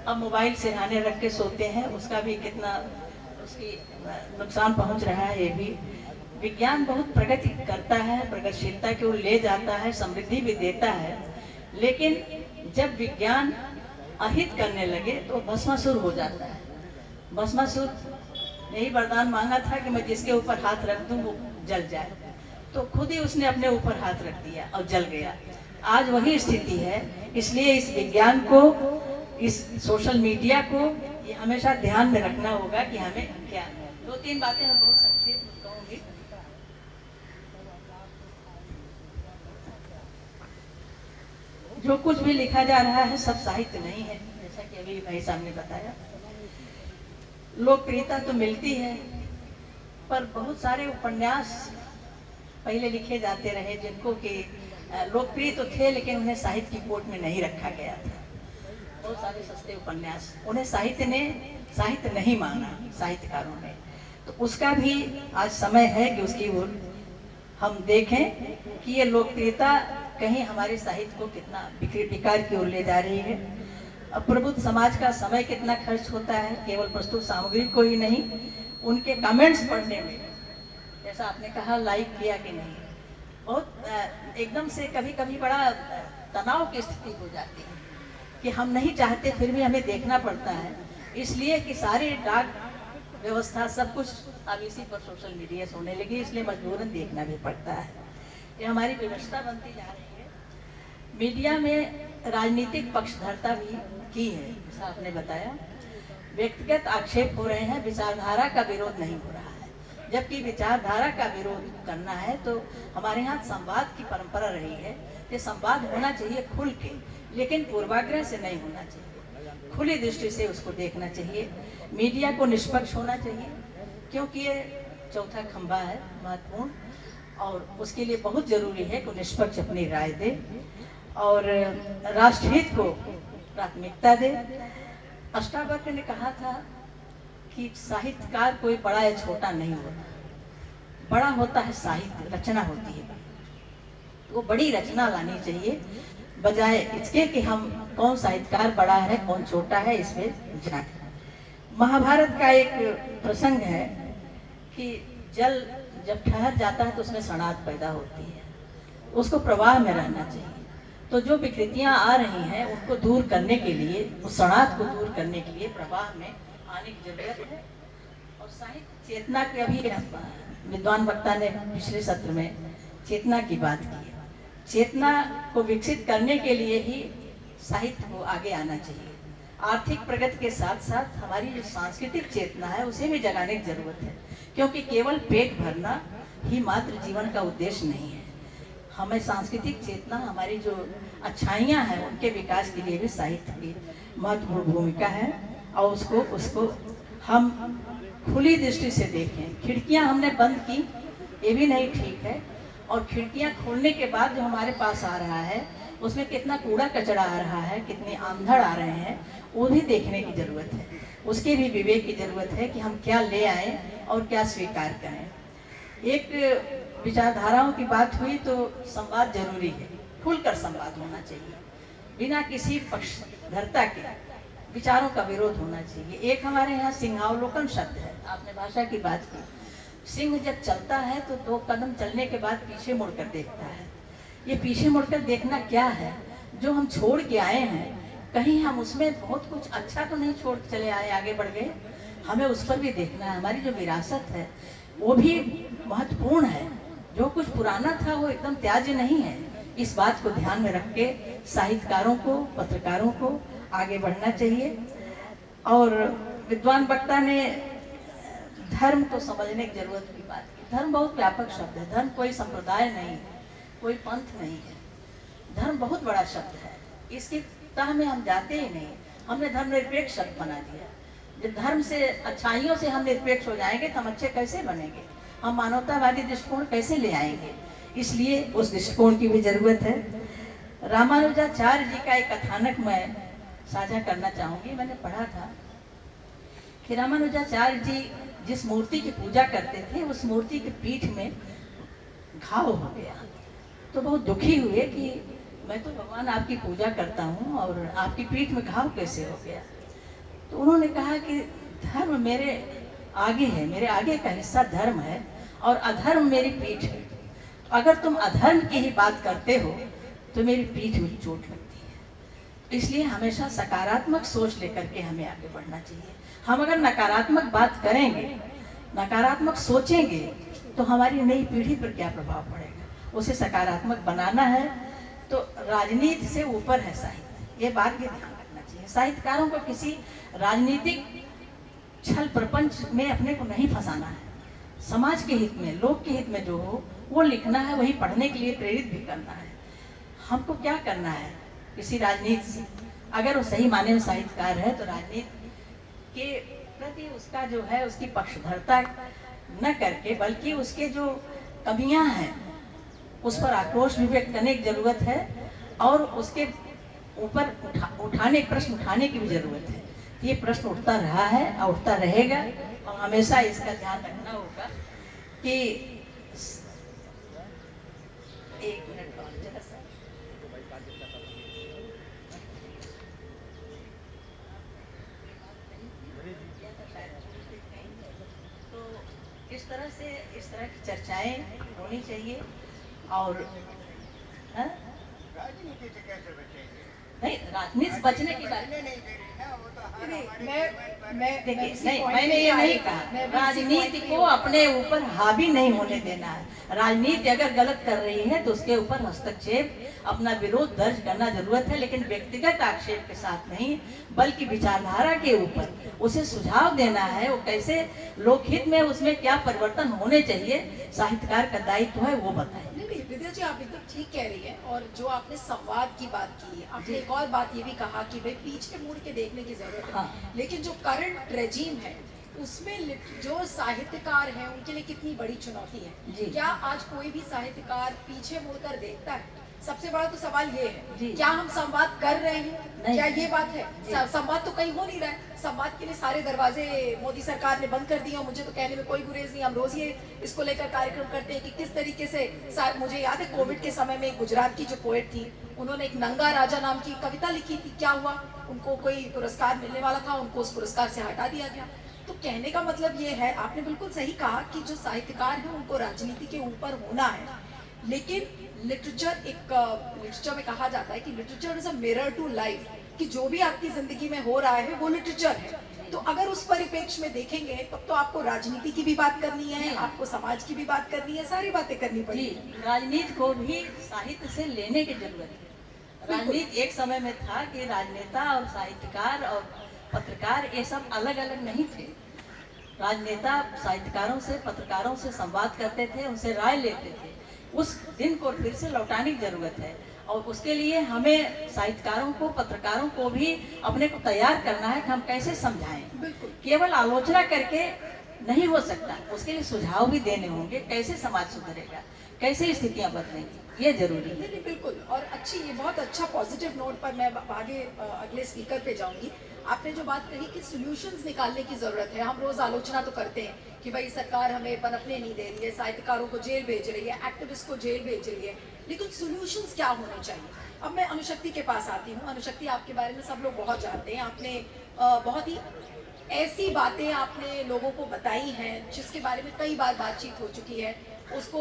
अब मोबाइल सिरहाने रख के सोते हैं। उसका भी कितना उसकी नुकसान पहुंच रहा है। ये भी विज्ञान बहुत प्रगति करता है, प्रगतिशीलता की ओर ले जाता है, समृद्धि भी देता है, लेकिन जब विज्ञान अहित करने लगे तो भस्मासुर हो जाता है। भस्मासुर यही वरदान मांगा था कि मैं जिसके ऊपर हाथ रख दूं वो जल जाए, तो खुद ही उसने अपने ऊपर हाथ रख दिया और जल गया। आज वही स्थिति है। इसलिए इस विज्ञान को, इस सोशल मीडिया को ये हमेशा ध्यान में रखना होगा कि हमें क्या, 2-3 बातें मैं बहुत संक्षेप में कहूंगी। जो कुछ भी लिखा जा रहा है सब साहित्य नहीं है, जैसा कि अभी भाई साहब ने बताया। लोकप्रियता तो मिलती है, पर बहुत सारे उपन्यास पहले लिखे जाते रहे जिनको कि लोकप्रिय तो थे लेकिन उन्हें साहित्य की कोट में नहीं रखा गया था। बहुत सारे सस्ते उपन्यास, उन्हें साहित्य नहीं माना साहित्यकारों ने। तो उसका भी आज समय है कि उसकी ओर हम देखें कि ये लोकप्रियता कहीं हमारे साहित्य को कितना विकार की ओर ले जा रही है। अब प्रबुद्ध समाज का समय कितना खर्च होता है केवल प्रस्तुत सामग्री को ही नहीं, उनके कमेंट्स पढ़ने में। जैसा आपने कहा लाइक किया कि नहीं, बहुत एकदम से कभी कभी बड़ा तनाव की स्थिति हो जाती है कि हम नहीं चाहते फिर भी हमें देखना पड़ता है, इसलिए कि सारी डाक व्यवस्था सब कुछ अब इसी पर सोशल मीडिया से होने लगी, इसलिए मजबूरन देखना भी पड़ता है। ये हमारी व्यवस्था बनती जा रही है। मीडिया में राजनीतिक पक्षधरता भी की है, जैसा आपने बताया। व्यक्तिगत आक्षेप हो रहे हैं, विचारधारा का विरोध नहीं हो रहा है। जबकि विचारधारा का विरोध करना है तो हमारे यहाँ संवाद की परंपरा रही है कि संवाद होना चाहिए खुल के, लेकिन पूर्वाग्रह से नहीं होना चाहिए। खुली दृष्टि से उसको देखना चाहिए। मीडिया को निष्पक्ष होना चाहिए, क्योंकि ये चौथा खंभा है महत्वपूर्ण, और उसके लिए बहुत जरूरी है कि निष्पक्ष अपनी राय दे और राष्ट्रहित को प्राथमिकता दे। अष्टावक्र ने कहा था कि साहित्यकार कोई बड़ा या छोटा नहीं होता, बड़ा होता है साहित्य, रचना होती है। वो बड़ी रचना लानी चाहिए, बजाय इसके कि हम कौन साहित्यकार बड़ा है कौन छोटा है इसमें जाए। महाभारत का एक प्रसंग है कि जल जब ठहर जाता है तो उसमें सड़ात पैदा होती है, उसको प्रवाह में रहना चाहिए। तो जो विकृतियां आ रही हैं उनको दूर करने के लिए, उस सड़ात को दूर करने के लिए प्रवाह में आने की जरूरत है। और साहित्य चेतना के, अभी विद्वान वक्ता ने पिछले सत्र में चेतना की बात की है। चेतना को विकसित करने के लिए ही साहित्य को आगे आना चाहिए। आर्थिक प्रगति के साथ साथ हमारी जो सांस्कृतिक चेतना है उसे भी जगाने की जरूरत है, क्योंकि केवल पेट भरना ही मात्र जीवन का उद्देश्य नहीं है। हमें सांस्कृतिक चेतना, हमारी जो अच्छाइयाँ हैं उनके विकास के लिए भी साहित्य की महत्वपूर्ण भूमिका है, और उसको हम खुली दृष्टि से देखें। खिड़कियाँ हमने बंद की, ये भी नहीं ठीक है, और खिड़कियाँ खोलने के बाद जो हमारे पास आ रहा है उसमें कितना कूड़ा कचरा आ रहा है, कितने आंधड़ आ रहे हैं, वो भी देखने की जरूरत है। उसके भी विवेक की जरूरत है कि हम क्या ले आए और क्या स्वीकार करें। एक विचारधाराओं की बात हुई तो संवाद जरूरी है, खुलकर संवाद होना चाहिए, बिना किसी पक्षधरता के विचारों का विरोध होना चाहिए। एक हमारे यहाँ सिंहावलोकन शब्द है, आपने भाषा की बात की। सिंह जब चलता है तो 2 कदम चलने के बाद पीछे मुड़कर देखता है। ये पीछे मुड़कर देखना क्या है? जो हम छोड़ के आए हैं, कहीं हम उसमें बहुत कुछ अच्छा तो नहीं छोड़ चले आए, आगे बढ़ गए। हमें उस पर भी देखना है। हमारी जो विरासत है वो भी महत्वपूर्ण है। जो कुछ पुराना था वो एकदम त्याज्य नहीं है। इस बात को ध्यान में रख के साहित्यकारों को, पत्रकारों को आगे बढ़ना चाहिए। और विद्वान वक्ता ने धर्म को समझने की जरूरत की बात की। धर्म बहुत व्यापक शब्द है। धर्म कोई संप्रदाय नहीं है, कोई पंथ नहीं है। धर्म बहुत बड़ा शब्द है, इसकी तह में हम जाते ही नहीं। हमने धर्मनिरपेक्ष शब्द बना दिया। जब धर्म से, अच्छाइयों से हम निरपेक्ष हो जाएंगे तो हम अच्छे कैसे बनेंगे? हम मानवतावादी दृष्टिकोण कैसे ले आएंगे? इसलिए उस दृष्टिकोण की भी जरूरत है। रामानुजाचार्य जी का एक कथानक मैं साझा करना चाहूंगी। मैंने पढ़ा था कि रामानुजाचार्य जी जिस मूर्ति की पूजा करते थे उस मूर्ति के पीठ में घाव हो गया, तो बहुत दुखी हुए कि मैं तो भगवान आपकी पूजा करता हूँ और आपकी पीठ में घाव कैसे हो गया। तो उन्होंने कहा कि धर्म मेरे आगे है, मेरे आगे का हिस्सा धर्म है और अधर्म मेरी पीठ है। अगर तुम अधर्म की ही बात करते हो तो मेरी पीठ में चोट लगती है। इसलिए हमेशा सकारात्मक सोच लेकर के हमें आगे बढ़ना चाहिए। हम अगर नकारात्मक बात करेंगे, नकारात्मक सोचेंगे, तो हमारी नई पीढ़ी पर क्या प्रभाव पड़ेगा। उसे सकारात्मक बनाना है तो राजनीति से ऊपर है साहित्य, ये बात भी ध्यान रखना चाहिए। साहित्यकारों को किसी राजनीतिक छल प्रपंच में अपने को नहीं फंसाना है। समाज के हित में, लोक के हित में जो हो वो लिखना है, वही पढ़ने के लिए प्रेरित भी करना है। हमको क्या करना है किसी राजनीति से, अगर वो सही माने में साहित्यकार है तो राजनीति के प्रति उसका जो है उसकी पक्षधरता न करके, बल्कि उसके जो कमियां हैं उस पर आक्रोश भी व्यक्त करने की जरूरत है, और उसके ऊपर प्रश्न उठाने की भी जरूरत है। ये प्रश्न उठता रहा है और उठता रहेगा, और हमेशा इसका ध्यान रखना होगा कि 1 मिनट और जरा सा। तो इस तरह की चर्चाएं होनी चाहिए। और राजनीति से कैसे बचेंगे? नहीं, राजनीति से बचने की बात नहीं दे रही ना, वो तो हर नहीं, हमारे मैं जीवन पर- मैं देखिए, उसी नहीं, point मैंने पे ये आ नहीं रही कहा। मैं भी उसी राजनीति point पे को अपने ऊपर हावी नहीं होने देना है। राजनीति अगर गलत कर रही है तो उसके ऊपर हस्तक्षेप, अपना विरोध दर्ज करना जरूरत है, लेकिन व्यक्तिगत आक्षेप के साथ नहीं, बल्कि विचारधारा के ऊपर उसे सुझाव देना है। वो कैसे लोकहित में उसमें क्या परिवर्तन होने चाहिए, साहित्यकार का दायित्व है वो बताएं। नहीं, विद्या जी आप एकदम ठीक कह रही हैं। और जो आपने संवाद की बात की है, आपने एक और बात ये भी कहा कि भाई पीछे मुड़ के देखने की जरूरत है। हाँ। लेकिन जो करंट रेजीम है उसमें जो साहित्यकार हैं उनके लिए कितनी बड़ी चुनौती है। जी। क्या आज कोई भी साहित्यकार पीछे मुड़कर देखता है? सबसे बड़ा तो सवाल ये जी। है, क्या हम संवाद कर रहे हैं? नहीं। क्या ये बात है? जी। संवाद तो कहीं हो नहीं रहा है। संवाद के लिए सारे दरवाजे मोदी सरकार ने बंद कर दिए, और मुझे तो कहने में कोई गुरेज नहीं। हम रोज ये इसको लेकर कार्यक्रम करते हैं कि किस तरीके से मुझे याद है कोविड के समय में गुजरात की जो पोएट थी, उन्होंने एक नंगा राजा नाम की कविता लिखी थी। क्या हुआ? उनको कोई पुरस्कार मिलने वाला था, उनको उस पुरस्कार से हटा दिया गया। तो कहने का मतलब ये है, आपने बिल्कुल सही कहा कि जो साहित्यकार हैं उनको राजनीति के ऊपर होना है। लेकिन लिटरेचर में कहा जाता है कि literature is a mirror to life, कि जो भी आपकी जिंदगी में हो रहा है वो लिटरेचर है। तो अगर उस परिप्रेक्ष्य में देखेंगे तब तो आपको राजनीति की भी बात करनी है, आपको समाज की भी बात करनी है, सारी बातें करनी जी, पड़ेगी। राजनीति को भी साहित्य से लेने की जरूरत है। राजनीति एक समय में था कि राजनेता और साहित्यकार और पत्रकार ये सब अलग अलग नहीं थे। राजनेता साहित्यकारों से, पत्रकारों से संवाद करते थे, उनसे राय लेते थे। उस दिन को फिर से लौटाने की जरूरत है, और उसके लिए हमें साहित्यकारों को, पत्रकारों को भी अपने को तैयार करना है कि हम कैसे समझाएं। बिल्कुल। केवल आलोचना करके नहीं हो सकता, उसके लिए सुझाव भी देने होंगे, कैसे समाज सुधरेगा, कैसे स्थितियां बदलेंगी, ये जरूरी है। नहीं, बिल्कुल। और ये बहुत अच्छा पॉजिटिव नोट पर मैं आगे अगले स्पीकर पे जाऊंगी। आपने जो बात कही कि सॉल्यूशंस निकालने की जरूरत है। हम रोज आलोचना तो करते हैं कि भाई सरकार हमें पनपने नहीं दे रही है, साहित्यकारों को जेल भेज रही है, एक्टिविस्ट को जेल भेज रही है, लेकिन सॉल्यूशंस क्या होने चाहिए? अब मैं अनुशक्ति के पास आती हूँ। अनुशक्ति, आपके बारे में सब लोग बहुत जानते हैं। आपने बहुत ही ऐसी बातें आपने लोगों को बताई हैं जिसके बारे में कई बार बातचीत हो चुकी है। उसको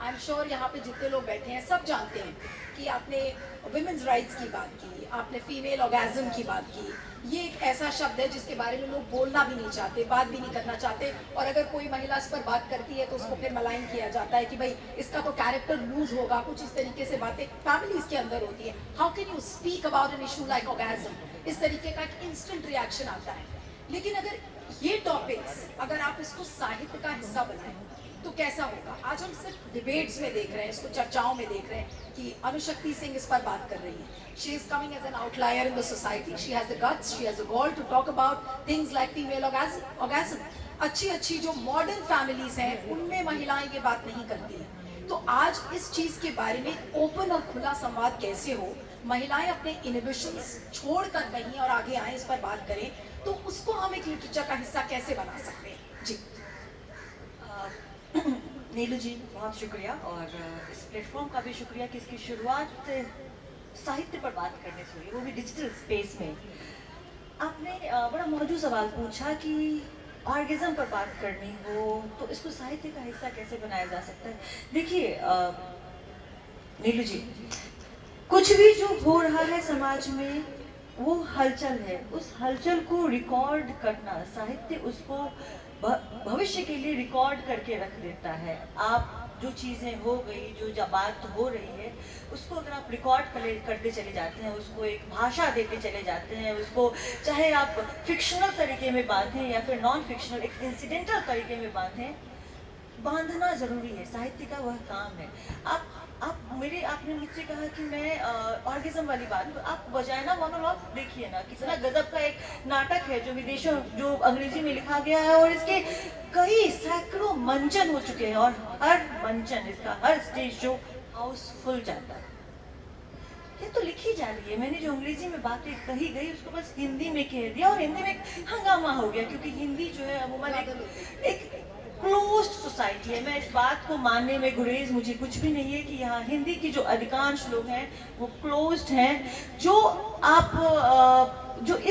आई एम श्योर यहाँ पे जितने लोग बैठे हैं सब जानते हैं कि आपने वुमेन्स राइट्स की बात की, आपने फीमेल ऑर्गेज्म की बात की। ये एक ऐसा शब्द है जिसके बारे में लोग बोलना भी नहीं चाहते, बात भी नहीं करना चाहते, और अगर कोई महिला इस पर बात करती है तो उसको फिर मलाइन किया जाता है कि भाई इसका तो कैरेक्टर लूज होगा, कुछ इस तरीके से बातें फैमिलीज के अंदर होती है। How can you speak about an issue like orgasm? इस तरीके का एक इंस्टेंट रिएक्शन आता है। लेकिन अगर ये टॉपिक्स, अगर आप इसको साहित्य का हिस्सा बनाएं तो कैसा होगा? आज हम सिर्फ डिबेट्स में देख रहे हैं, इसको चर्चाओं में देख रहे हैं कि अनुशक्ति सिंह इस पर बात कर रही है। She is coming as an outlier in the society, she has the guts, she has the gall to talk about things like female orgasm. अच्छी जो मॉडर्न फैमिलीज हैं उनमें महिलाएं ये बात नहीं करती हैं। तो आज इस चीज के बारे में ओपन और खुला संवाद कैसे हो, महिलाएं अपने इनहिबिशंस छोड़कर कहीं और आगे आए, इस पर बात करें, तो उसको हम एक लिटरेचर का हिस्सा कैसे बना सकते हैं? जी नीलू जी, बहुत शुक्रिया, और इस प्लेटफॉर्म का भी शुक्रिया कि इसकी शुरुआत साहित्य पर बात करने से हुई, वो भी डिजिटल स्पेस में। आपने बड़ा मौजूद सवाल पूछा कि ऑर्गेज्म पर बात करनी हो तो इसको साहित्य का हिस्सा कैसे बनाया जा सकता है। देखिए नीलू जी, कुछ भी जो हो रहा है समाज में वो हलचल है, उस हलचल को रिकॉर्ड करना, साहित्य उसको भविष्य के लिए रिकॉर्ड करके रख देता है। आप जो चीज़ें हो गई, जो जब बात हो रही है, उसको अगर आप रिकॉर्ड करते चले जाते हैं, उसको एक भाषा देते चले जाते हैं, उसको चाहे आप फिक्शनल तरीके में बांधें या फिर नॉन फिक्शनल एक इंसिडेंटल तरीके में बांधना जरूरी है। साहित्य का वह काम है। आपने मुझसे कहा कि मैं ऑर्गेज्म वाली बात, आप वजाइना मोनोलॉग देखिए ना, कितना गजब का एक नाटक है जो अंग्रेजी में लिखा गया है और इसके कई सैकड़ों मंचन हो चुके हैं और हर मंचन, इसका हर स्टेज जो हाउसफुल जाता है। ये तो लिखी जा रही है, मैंने जो अंग्रेजी में बातें कही गई उसको बस हिंदी में कह दिया और हिंदी में एक हंगामा हो गया, क्योंकि हिंदी जो है अमूमन एक क्लोज्ड सोसाइटी है। मैं इस बात को मानने में गुरेज मुझे कुछ भी नहीं है कि यहाँ हिंदी की जो अधिकांश लोग हैं वो क्लोज्ड हैं। जो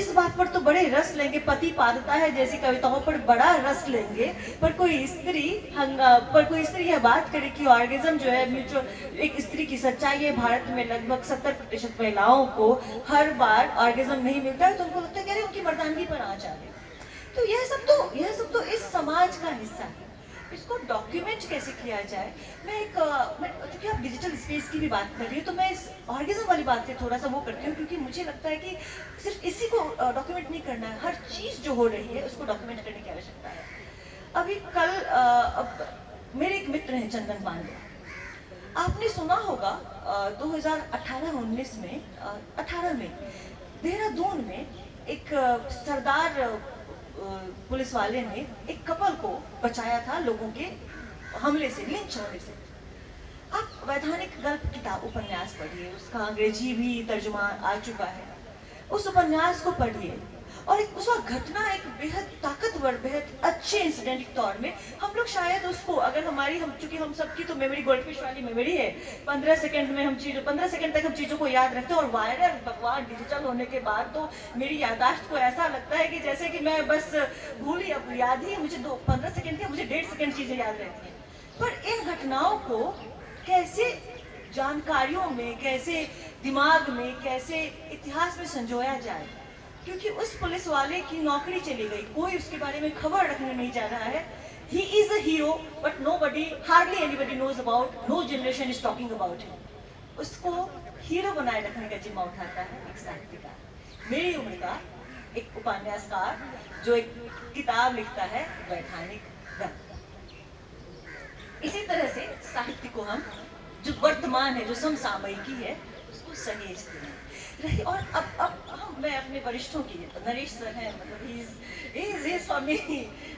इस बात पर तो बड़े रस लेंगे, पति पादता है जैसी कविताओं पर बड़ा रस लेंगे, पर कोई स्त्री यह बात करे कि ऑर्गेज्म जो है म्यूचुअल एक स्त्री की सच्चाई है। भारत में लगभग 70% महिलाओं को हर बार ऑर्गेज्म नहीं मिलता है, तो उनको लगता है कि अरे उनकी मर्दानगी पर आँच आ गई। तो यह सब तो इस समाज का हिस्सा है। इसको डॉक्यूमेंट कैसे किया जाए, क्योंकि आप डिजिटल स्पेस की भी बात कर रही है, तो मैं इस ऑर्गेज्म वाली बात से थोड़ा सा वो करती हूँ, क्योंकि मुझे लगता है कि सिर्फ इसी को डॉक्यूमेंट नहीं करना है, हर चीज़ जो हो रही है उसको डॉक्यूमेंट करने की आवश्यकता है। अभी कल मेरे एक मित्र हैं चंदन पांडे, आपने सुना होगा 2018-19 में 18 में देहरादून में एक सरदार पुलिस वाले ने एक कपल को बचाया था लोगों के हमले से, लिंच होने से। आप वैधानिक गल्प किताब उपन्यास पढ़िए, उसका अंग्रेजी भी तर्जुमा आ चुका है, उस उपन्यास को पढ़िए और उस वक्त घटना एक बेहद ताकतवर, बेहद अच्छे इंसिडेंट के तौर में हम लोग शायद उसको, अगर चूंकि हम सबकी तो मेमोरी गोल्डफिश वाली मेमोरी है, 15 सेकंड तक हम चीज़ों को याद रखते हैं, और वायरल भगवान डिजिटल होने के बाद तो मेरी याददाश्त को ऐसा लगता है कि जैसे कि मैं बस भूली, अब याद ही मुझे 15 सेकंड की, मुझे 1.5 सेकंड चीज़ें याद रहती हैं। पर इन घटनाओं को कैसे जानकारियों में, कैसे दिमाग में, कैसे इतिहास में संजोया जाए, क्योंकि उस पुलिस वाले की नौकरी चली गई, कोई उसके बारे में खबर रखने नहीं जा रहा है। He is a hero, but hardly anybody knows about, no generation is talking about him. उसको हीरो बनाए रखने का जिम्मा उठाता है एक साहित्यकार, मेरी उम्र का एक उपन्यासकार जो एक किताब लिखता है वैधानिक गल्प। इसी तरह से साहित्य को हम जो वर्तमान है, जो समसामयिकी है, उसको सहेजते हैं रही। और अब मैं अपने वरिष्ठों की, नरेश सर हैं, मतलब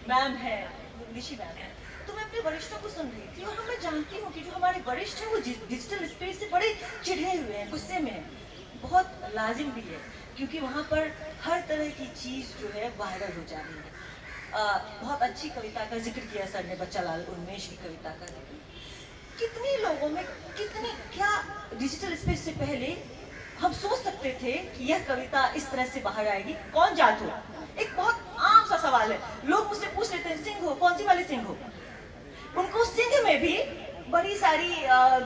मैम है, ऋषि मैम है, तो मैं अपने वरिष्ठों को सुन रही थी और मैं जानती हूँ कि जो हमारे वरिष्ठ हैं वो डिजिटल स्पेस से बड़े चिढ़े हुए हैं, गुस्से में हैं। बहुत लाजिम भी है, क्योंकि वहाँ पर हर तरह की चीज़ जो है वायरल हो जा रही है। बहुत अच्छी कविता का जिक्र किया सर ने, बच्चालाल उन्मेष की कविता का जिक्र। कितने लोगों में क्या डिजिटल स्पेस से पहले हम सोच सकते थे कि यह कविता इस तरह से बाहर आएगी? कौन जात हो, एक बहुत आम सा सवाल है। लोग मुझसे पूछ लेते हैं सिंह हो, कौन सी वाली सिंह हो? उनको सिंह में भी बड़ी सारी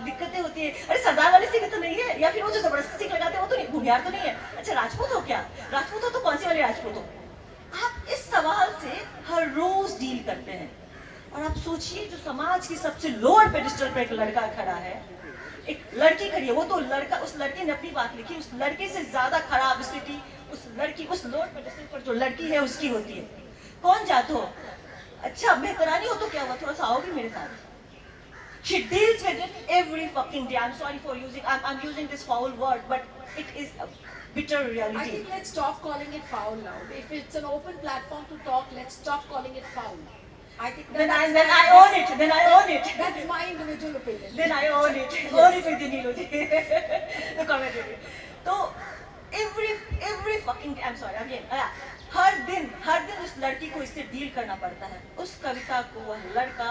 दिक्कतें होती है। अरे सरदार वाली सिंह तो नहीं है, या फिर वो जो जबरदस्ती सिंह लगाते हैं वो तो नहीं, भूमियार तो नहीं है। अच्छा राजपूत हो क्या? राजपूत हो तो कौन सी वाली राजपूत हो? आप इस सवाल से हर रोज डील करते हैं। और आप सोचिए, जो समाज की सबसे लोअर पेडिस्टल पर एक लड़का खड़ा है, एक लड़की खड़ी है, वो तो लड़का, उस लड़के ने अपनी बात लिखी, उस लड़के से ज्यादा खराब स्थिति उस लोअर पेडिस्टल पर जो लड़की है उसकी होती है। कौन जात हो? अच्छा बेहतरानी हो तो क्या हुआ, थोड़ा सा आओगी मेरे साथ? She deals with it every fucking day. I'm sorry for I'm using this foul word, but it is a bitter reality. I think let's stop calling it foul now. If it's an open platform to talk, let's stop calling it foul. I think then I own it. Then I own it. That's my individual opinion. Then I own it. Own it with the Niloji. The comment. So every fucking day, I'm sorry again. हर दिन उस लड़की को इससे deal करना पड़ता है। उस कविता को वह लड़का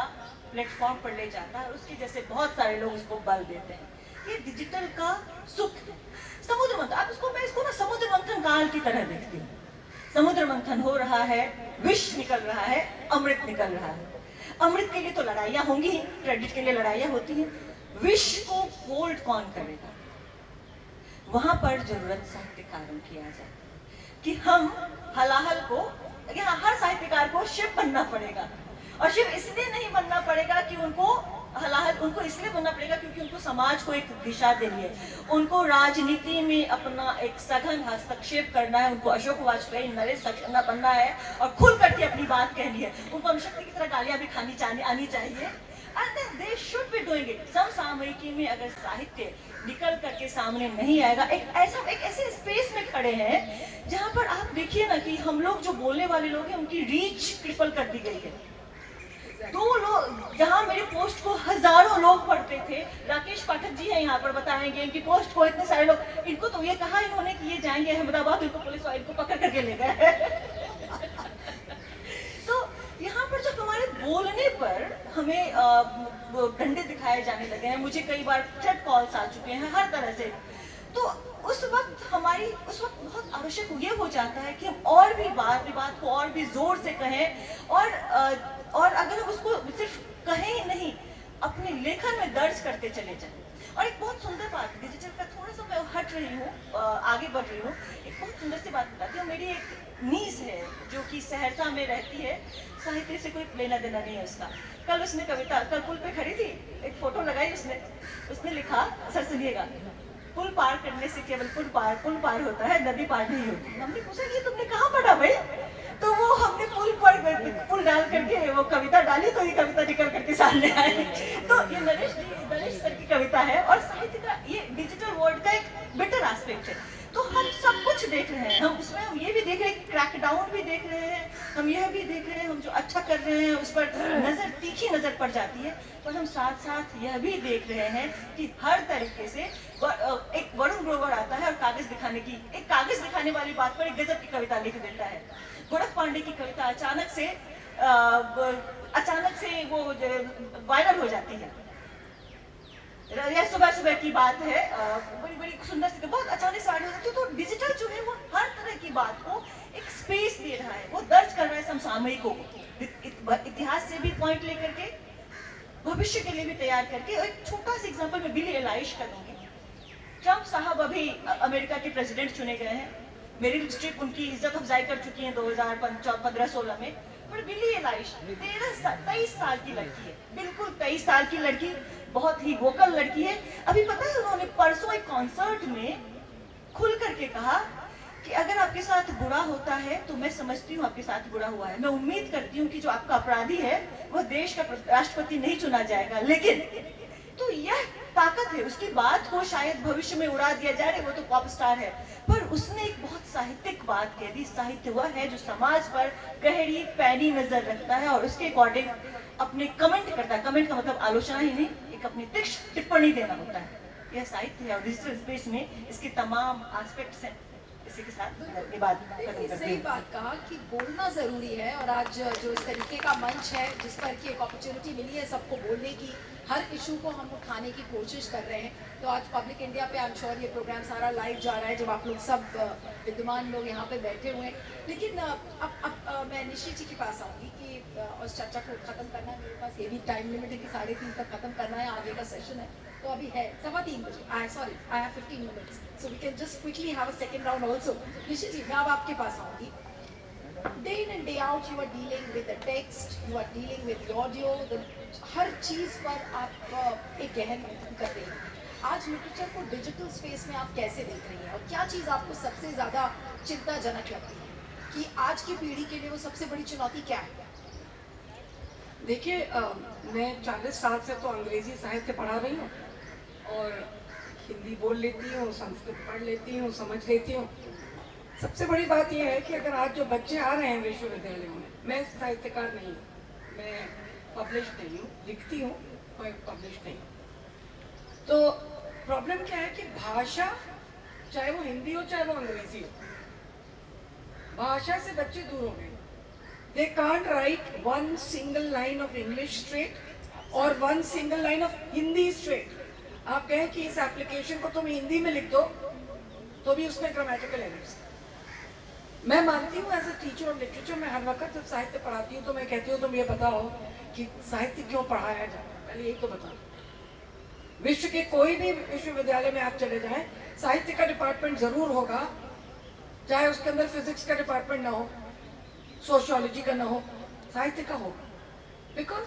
प्लेटफॉर्म पर ले जाता है, उसके जैसे बहुत सारे लोग उसको बल देते हैं। ये डिजिटल का सुख है। समुद्र मंथन, मैं इसको ना समुद्र मंथन काल की तरह देखती हूँ। समुद्र मंथन हो रहा है, विष निकल रहा है, अमृत निकल रहा है। अमृत के लिए तो लड़ाइयाँ होंगी ही, क्रेडिट के लिए लड़ाइयाँ होती हैं। विष को होल्ड कौन करेगा? वहाँ पर जरूरत साहित्यकारों की आ जाती है कि हम हलाहल को, यहाँ हर साहित्यकार को शिव बनना पड़ेगा। और शिव इसलिए नहीं बनना पड़ेगा कि उनको हलाहल, उनको इसलिए बनना पड़ेगा क्योंकि उनको समाज को एक दिशा देनी है, उनको राजनीति में अपना एक सघन हस्तक्षेप करना है, उनको अशोक वाजपेयी नरेश सक्सेना बनना है और खुल करके अपनी बात कहनी है। उनको अनुशक्ति की तरह गालियां भी खानी आनी चाहिए। And then they should be doing it. समसामयिकी में अगर साहित्य निकल करके सामने नहीं आएगा, एक ऐसे स्पेस में खड़े हैं जहां पर आप देखिए ना कि हम लोग जो बोलने वाले लोग हैं उनकी रीच ट्रिपल कर दी गई है। 2 लोग, जहां मेरे पोस्ट को हजारों लोग पढ़ते थे, राकेश पाठक जी हैं यहाँ पर बताएंगे, इनकी पोस्ट को इतने सारे लोग, इनको तो ये कहा इन्होंने कि ये जाएंगे अहमदाबाद, इनको पुलिस वाले इनको पकड़ करके ले गए। तो यहाँ पर जो हमारे बोलने पर हमें डंडे दिखाए जाने लगे हैं, मुझे कई बार थ्रेट कॉल्स आ चुके हैं हर तरह से, तो उस वक्त बहुत आवश्यक ये हो जाता है कि हम और भी बात को और भी जोर से कहें और अगर हम उसको सिर्फ कहें ही नहीं, अपने लेखन में दर्ज करते चले जाएं। और एक बहुत सुंदर बात, डिजिटल का थोड़ा सा मैं हट रही हूँ, आगे बढ़ रही हूँ, एक बहुत सुंदर सी बात बताती हूँ। मेरी एक नीस है जो कि सहरसा में रहती है, साहित्य से कोई लेना देना नहीं है उसका। कल उसने कविता, कल पुल पे खड़ी थी, एक फोटो लगाई उसने लिखा, सर सुनिएगा, पुल पार करने से केवल पुल पार होता है, नदी पार नहीं होती। हमने पूछा ये तुमने कहाँ पढ़ा भाई? तो वो हमने पुल डाल करके वो कविता डाली, तो ये कविता निकल करके सामने आई। तो ये नरेश सर की कविता है और साहित्य का ये डिजिटल वर्ल्ड का एक बेटर एस्पेक्ट है। तो हम सब कुछ देख रहे हैं, हम ये भी देख रहे हैं, क्रैकडाउन भी देख रहे हैं, हम यह भी देख रहे हैं, हम जो अच्छा कर रहे हैं उस पर तीखी नजर पड़ जाती है, पर हम साथ साथ यह भी देख रहे हैं कि हर तरीके से एक वरुण ग्रोवर आता है और कागज दिखाने वाली बात पर एक गजब की कविता लिख देता है। गोरख पांडे की कविता अचानक से वो वायरल हो जाती है। यह सुबह की बात है, बड़ी सुंदर सी, बहुत अचानक से वायरल हो जाती है। तो डिजिटल जो है वो हर तरह की बात को एक स्पेस दे रहा है, वो दर्ज कर रहा है समसामयिकों को, इतिहास से भी पॉइंट लेकर के, भविष्य के लिए भी तैयार करके। एक छोटा सा एग्जांपल मैं बिली एलाइश का दूंगी। ट्रंप साहब अभी अमेरिका के प्रेसिडेंट चुने गए हैं, मेरिल स्ट्रीप उनकी इज्जत अफजाई कर चुकी है 2015-16 में, पर बिली एलाइश 23 साल की लड़की है, बिल्कुल 23 साल की लड़की, बहुत ही वोकल लड़की है। अभी पता है उन्होंने परसों एक कॉन्सर्ट में खुल करके कहा कि अगर आपके साथ बुरा होता है तो मैं समझती हूँ आपके साथ बुरा हुआ है, मैं उम्मीद करती हूँ कि जो आपका अपराधी है वह देश का राष्ट्रपति नहीं चुना जाएगा, लेकिन तो यह ताकत है। उसकी बात को शायद भविष्य में उड़ा दिया जा रहा है, वो तो पॉप स्टार है, पर उसने एक बहुत साहित्यिक बात कह दी। साहित्य वह है जो समाज पर गहरी पैनी नजर रखता है और उसके अकॉर्डिंग अपने कमेंट करता है। कमेंट का मतलब आलोचना ही नहीं, एक अपनी तीक्ष्ण टिप्पणी देना होता है। यह साहित्य है और डिजिटल स्पेस में इसके तमाम एस्पेक्ट्स हैं। इसी के साथ अपनी बात खत्म करती हूं। सही बात कहा कि बोलना ज़रूरी है, और आज जो इस तरीके का मंच है जिस पर की एक अपॉर्चुनिटी मिली है सबको बोलने की, हर इशू को हम उठाने की कोशिश कर रहे हैं। तो आज पब्लिक इंडिया पे आई एम श्योर ये प्रोग्राम सारा लाइव जा रहा है, जब आप लोग सब विद्यमान लोग यहाँ पे बैठे हुए हैं। लेकिन अब मैं निशी जी के पास आऊँगी कि उस चर्चा को ख़त्म करना है, मेरे पास ये भी टाइम लिमिट है कि 3:30 तक ख़त्म करना है, आगे का सेशन है तो अभी है 3:15 बजे। I have 15 minutes, so we can just quickly have a second round also. Nishi ji, मैं अब आपके पास आऊँगी। Day in and day out you are dealing with the text, you are dealing with the audio, हर चीज़ पर आप एक गहन मंथन कर रही हैं। आज लिटरेचर को डिजिटल स्पेस में आप कैसे देख रही हैं, और क्या चीज़ आपको सबसे ज़्यादा चिंताजनक लगती है कि आज की पीढ़ी के लिए वो सबसे बड़ी चुनौती क्या है? देखिए, मैं 40 साल से तो अंग्रेज़ी साहित्य पढ़ा रही हूँ और हिंदी बोल लेती हूँ, संस्कृत पढ़ लेती हूँ, समझ लेती हूँ। सबसे बड़ी बात यह है कि अगर आज जो बच्चे आ रहे हैं विश्वविद्यालयों में, मैं साहित्यकार नहीं हूँ, मैं पब्लिश नहीं हूँ, लिखती हूँ और पब्लिश नहीं हूँ। तो प्रॉब्लम क्या है कि भाषा, चाहे वो हिंदी हो चाहे वो अंग्रेजी हो, भाषा से बच्चे दूर हो गए। They can't write one single line of English straight or one single line of Hindi straight. आप कहें कि इस एप्लीकेशन को तुम हिंदी में लिख दो तो भी उसमें ग्रामेटिकल एरर्स। मैं मानती हूँ as a teacher of literature, मैं हर वक्त जब साहित्य पढ़ाती हूँ तो मैं कहती हूँ तुम ये बताओ कि साहित्य क्यों पढ़ाया जाए, पहले यही तो बताओ। विश्व के कोई भी विश्वविद्यालय में आप चले जाएं, साहित्य का डिपार्टमेंट ज़रूर होगा, चाहे उसके अंदर फिजिक्स का डिपार्टमेंट ना हो, सोशियोलॉजी का ना हो, साहित्य का होगा। बिकॉज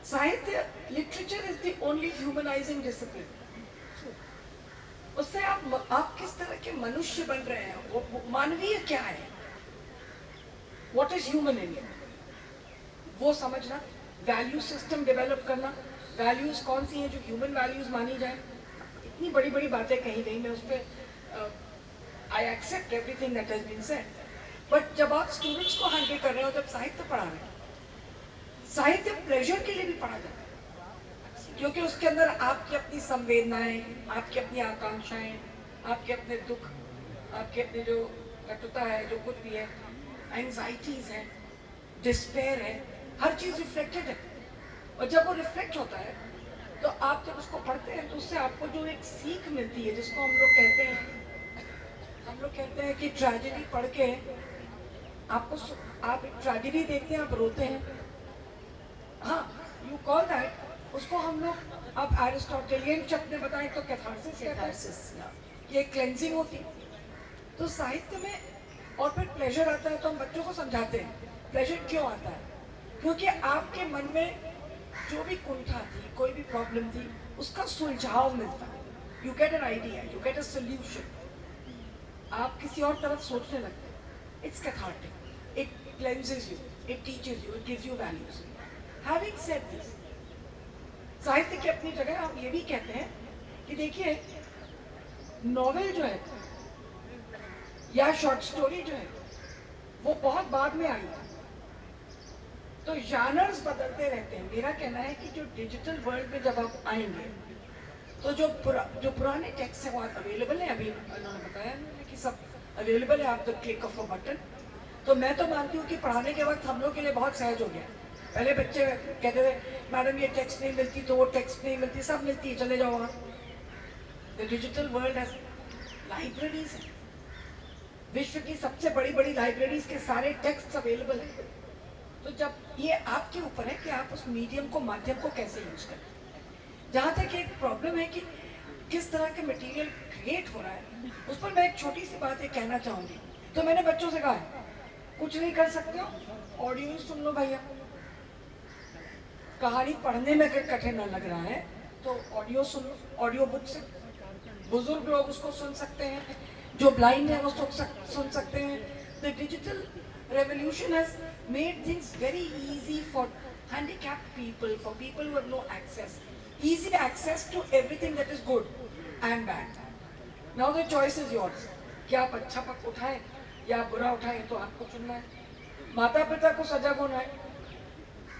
साहित्य, literature is the only humanising discipline. उससे आप किस तरह के मनुष्य बन रहे हैं, वो मानवीय क्या है, what is human in you, वो समझना, वैल्यू सिस्टम डेवलप करना, वैल्यूज कौन सी हैं जो ह्यूमन वैल्यूज मानी जाए। इतनी बड़ी बड़ी बातें कही गई, मैं उस पर I accept everything that has been said, but जब आप स्टूडेंट्स को हैंडल कर रहे हो, जब साहित्य पढ़ा रहे हैं, साहित्य प्लेजर के लिए भी पढ़ा जाता है, क्योंकि उसके अंदर आपकी अपनी संवेदनाएं, आपकी अपनी आकांक्षाएं, आपके अपने दुख, आपके अपने जो कटुता है, जो कुछ भी है, एंजाइटीज है, डिस्पेयर है, हर चीज रिफ्लेक्टेड है। और जब वो रिफ्लेक्ट होता है तो आप जब उसको पढ़ते हैं तो उससे आपको जो एक सीख मिलती है, जिसको हम लोग कहते हैं कि ट्रेजेडी पढ़ के आप एक ट्रेजेडी देखते हैं, आप रोते हैं, हाँ, यू कॉल दैट, उसको हम लोग, अब एरिस्टोटेलियन शब्द में बताएं तो कैथारसिस, ये क्लेंजिंग होती है। तो साहित्य में और फिर प्लेजर आता है, तो हम बच्चों को समझाते हैं प्लेजर क्यों आता है, क्योंकि आपके मन में जो भी कुंठा थी, कोई भी प्रॉब्लम थी, उसका सुलझाव मिलता है, you get an idea, you get a solution, आप किसी और तरफ सोचने लगते हैं। It's cathartic, it cleanses you, it teaches you, it gives you values. Having said this, साहित्य की अपनी जगह आप ये भी कहते हैं कि देखिए, नॉवेल जो है या शॉर्ट स्टोरी जो है वो बहुत बाद में आई है, तो जानर्स बदलते रहते हैं। मेरा कहना है कि जो डिजिटल वर्ल्ड में जब आप आएंगे तो जो पुराने टेक्स्ट है वो अवेलेबल है, अभी उन्होंने बताया कि सब अवेलेबल है, आप the click of a button. तो मैं तो मानती हूँ कि पढ़ाने के वक्त हम लोग के लिए बहुत सहज हो गया। पहले बच्चे कहते थे मैडम ये टेक्स्ट नहीं मिलती, तो वो टेक्स्ट नहीं मिलती, सब मिलती है, चले जाओ वहाँ। The digital world has libraries, विश्व की सबसे बड़ी बड़ी लाइब्रेरीज के सारे टेक्स्ट अवेलेबल हैं। तो जब ये आपके ऊपर है कि आप उस मीडियम को, माध्यम को कैसे यूज करें। जहाँ तक एक प्रॉब्लम है कि किस तरह के मटेरियल क्रिएट हो रहा है, उस पर मैं एक छोटी सी बात ये कहना चाहूँगी। तो मैंने बच्चों से कहा है, कुछ नहीं कर सकते हो, ऑडियो सुन लो भैया। कहानी पढ़ने में अगर कठिन न लग रहा है तो ऑडियो सुन लो, ऑडियो बुक से बुजुर्ग लोग उसको सुन सकते हैं, जो ब्लाइंड है वो सुन सकते हैं। The digital revolution has made things very easy for handicapped people, for people who have no access, easy access to everything that is good and bad. Now the choice is yours, कि आप अच्छा पक्ष उठाएं या बुरा उठाएं, तो आपको चुनना है। माता पिता को सजग होना है।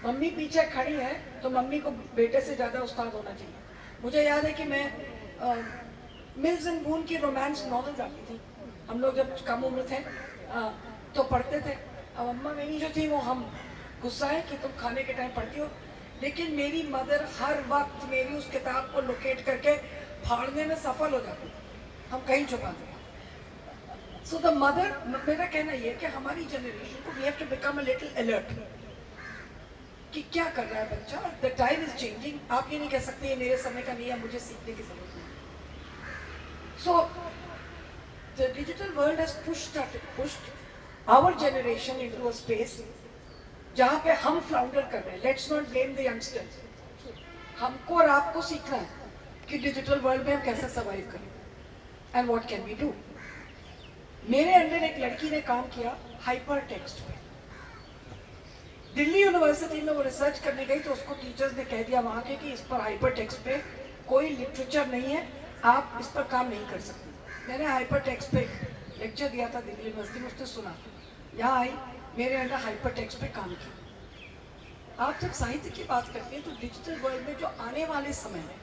मम्मी पीछे खड़ी है तो मम्मी को बेटे से ज़्यादा उस्ताद होना चाहिए। मुझे याद है कि मैं मिल्स एंड बून की रोमांस नॉवेल्स आती थी, हम लोग जब कम उम्र थे तो पढ़ते थे। अब अम्मा मेरी जो थी वो, हम गुस्सा है कि तुम खाने के टाइम पढ़ती हो, लेकिन मेरी मदर हर वक्त मेरी उस किताब को लोकेट करके फाड़ने में सफल हो जाती, हम कहीं छुपा दें। सो द मदर, मेरा कहना ये कि हमारी जनरेशन को we have to become a little alert कि क्या कर रहा है बच्चा। द टाइम इज चेंजिंग, आप ये नहीं कह सकते ये मेरे समय का नहीं है, मुझे सीखने की जरूरत नहीं। So the digital world has pushed our generation into a space जहाँ पे हम फ्लाउंडर कर रहे हैं। Let's not blame the youngsters, हमको और आपको सीखना है कि डिजिटल वर्ल्ड में हम कैसे सर्वाइव करें and what can we do. मेरे अंडर एक लड़की ने काम किया हाइपर टेक्स्ट पे, दिल्ली यूनिवर्सिटी में वो रिसर्च करने गई, तो उसको टीचर्स ने कह दिया वहाँ के कि इस पर हाइपर टेक्स्ट पे कोई लिटरेचर नहीं है, आप इस पर काम नहीं कर सकते। मैंने हाइपर टेक्स्ट पे लेक्चर दिया था दिल्ली यूनिवर्सिटी में, उसने सुना, यहाँ आई, मेरे अंडर हाइपर टेक्स्ट पे काम किया। आप जब साहित्य की बात करते हैं तो डिजिटल वर्ल्ड में जो आने वाले समय में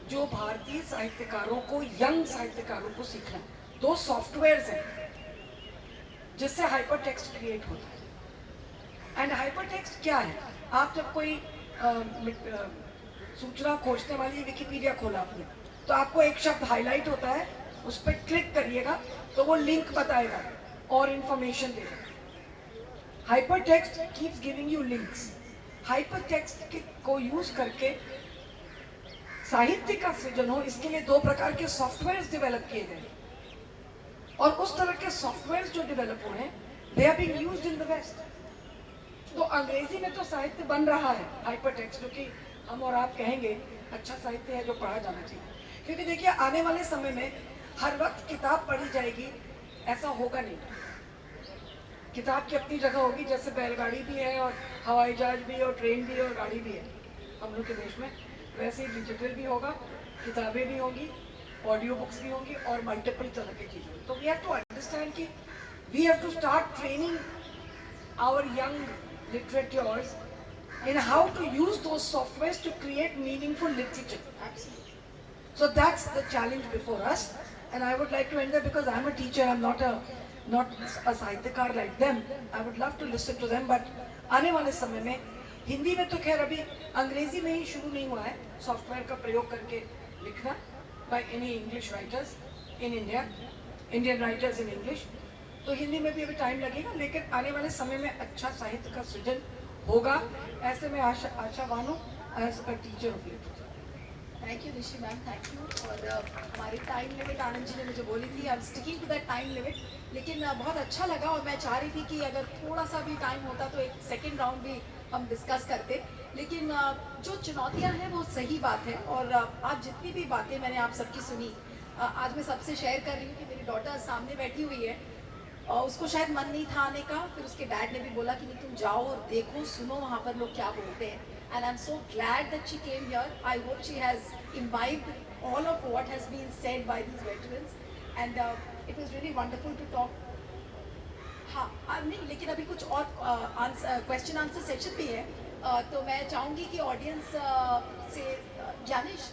जो भारतीय साहित्यकारों को, यंग साहित्यकारों को सीखना है, 2 सॉफ्टवेयर्स हैं जिससे हाइपर टेक्स्ट क्रिएट होता है। एंड हाइपर टेक्स्ट क्या है? आप जब कोई सूचना खोजने वाली विकिपीडिया खोला आपने, तो आपको एक शब्द हाईलाइट होता है, उस पर क्लिक करिएगा तो वो लिंक बताएगा और इंफॉर्मेशन देगा। Hyper text keeps giving you links. Hyper text को यूज करके साहित्य का सृजन हो, इसके लिए 2 प्रकार के सॉफ्टवेयर्स डेवलप किए गए और उस तरह के सॉफ्टवेयर्स जो डेवलप हुए हैं, they are being used in the west. तो अंग्रेजी में तो साहित्य बन रहा है हाइपर टेक्स्ट, जो कि हम और आप कहेंगे अच्छा साहित्य है जो पढ़ा जाना चाहिए। क्योंकि देखिए आने वाले समय में हर वक्त किताब पढ़ी जाएगी ऐसा होगा नहीं। किताब की अपनी जगह होगी, जैसे बैलगाड़ी भी है और हवाई जहाज भी है और ट्रेन भी है और गाड़ी भी है हम लोग के देश में, वैसे ही डिजिटल भी होगा, किताबें भी होंगी, ऑडियो बुक्स भी होंगी और मल्टीपल तरह की चीज़ें होंगी। तो वी हैव टू अंडरस्टैंड कि we have to start training our young literateurs in how to use those softwares to create meaningful literature. Absolutely. So that's the challenge before us, and I would like to end there because I'm a teacher. I'm not a साहित्यकार like them. I would love to listen to them, but आने वाले समय में हिंदी में तो खैर अभी अंग्रेजी में ही शुरू नहीं हुआ है सॉफ्टवेयर का प्रयोग करके लिखना by any English writers in India, Indian writers in English. तो हिंदी में भी अभी टाइम लगेगा, लेकिन आने वाले समय में अच्छा साहित्य का सृजन होगा, ऐसे में आशावान हूँ as a teacher of literature. Thank you Rishi ma'am, thank you. और हमारी टाइम लिमिट आनंद जी ने मुझे बोली थी, I am sticking to that time limit, लेकिन बहुत अच्छा लगा और मैं चाह रही थी कि अगर थोड़ा सा भी टाइम होता तो एक सेकेंड राउंड भी हम डिस्कस करते, लेकिन जो चुनौतियाँ हैं वो सही बात है। और आज जितनी भी बातें मैंने आप सबकी सुनी, आज मैं सबसे शेयर कर रही हूँ कि मेरी डॉटर सामने बैठी हुई है और उसको शायद मन नहीं था आने का, फिर उसके डैड ने भी बोला कि नहीं तुम जाओ और देखो सुनो वहाँ पर लोग क्या बोलते हैं, and I am so glad that she came here. I hope she has imbibed all of what has been said by these veterans, and it was really wonderful to talk. हाँ नहीं, लेकिन अभी कुछ और क्वेश्चन आंसर सेशन भी है, तो मैं चाहूँगी कि ऑडियंस से ज्ञानेश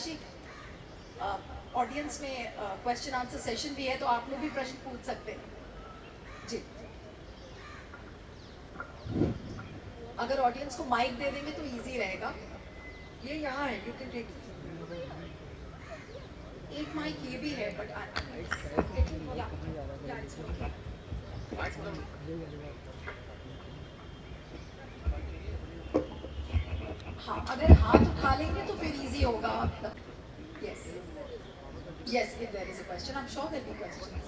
जी, ऑडियंस में क्वेश्चन आंसर सेशन भी है, तो आप लोग भी प्रश्न पूछ सकते हैं जी। अगर ऑडियंस को माइक दे देंगे तो इजी रहेगा। ये यहाँ है, यू कैन टेक। एक माइक ये भी है, बट हाँ, अगर हाथ उठा लेंगे तो फिर इजी होगा। Yes Yes, if there is a question, I'm sure there will be questions.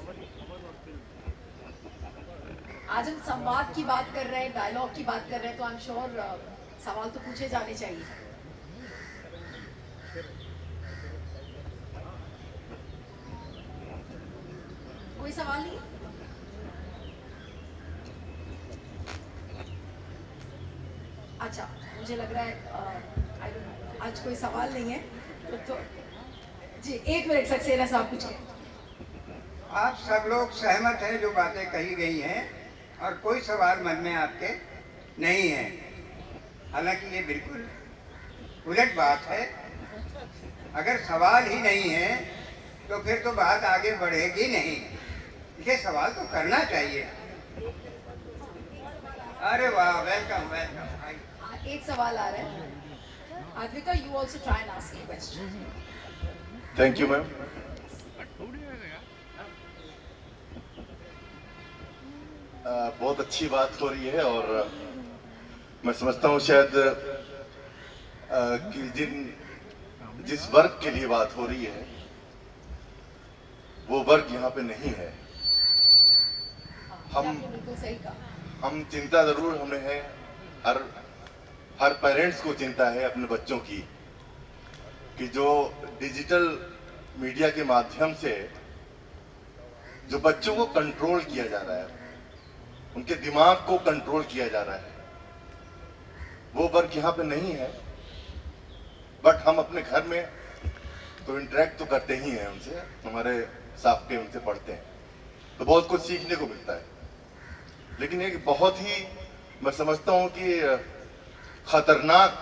आज हम संवाद की बात कर रहे हैं, डायलॉग की बात कर रहे हैं, तो I'm sure सवाल तो पूछे जाने चाहिए। कोई सवाल नहीं? अच्छा, मुझे लग रहा है आज कोई सवाल नहीं है, तो जी 1 मिनट सक्सेना साहब कुछ आप सब लोग सहमत हैं जो बातें कही गई हैं और कोई सवाल मन में आपके नहीं है। हालांकि ये बिल्कुल उलट बात है। अगर सवाल ही नहीं है तो फिर तो बात आगे बढ़ेगी नहीं। इसे सवाल तो करना चाहिए। अरे वाह, वेलकम वेलकम। एक सवाल आ रहा है। Advika, you also try and ask a question. Thank you ma'am. बहुत अच्छी बात हो रही है और मैं समझता हूँ शायद कि जिस वर्ग के लिए बात हो रही है वो वर्ग यहाँ पे नहीं है। हम चिंता जरूर हमें है, हर पेरेंट्स को चिंता है अपने बच्चों की, कि जो डिजिटल मीडिया के माध्यम से जो बच्चों को कंट्रोल किया जा रहा है, उनके दिमाग को कंट्रोल किया जा रहा है, वो वर्ग यहाँ पे नहीं है। बट हम अपने घर में तो इंटरेक्ट तो करते ही हैं उनसे, हमारे साथ के उनसे पढ़ते हैं, तो बहुत कुछ सीखने को मिलता है। लेकिन एक बहुत ही मैं समझता हूँ कि खतरनाक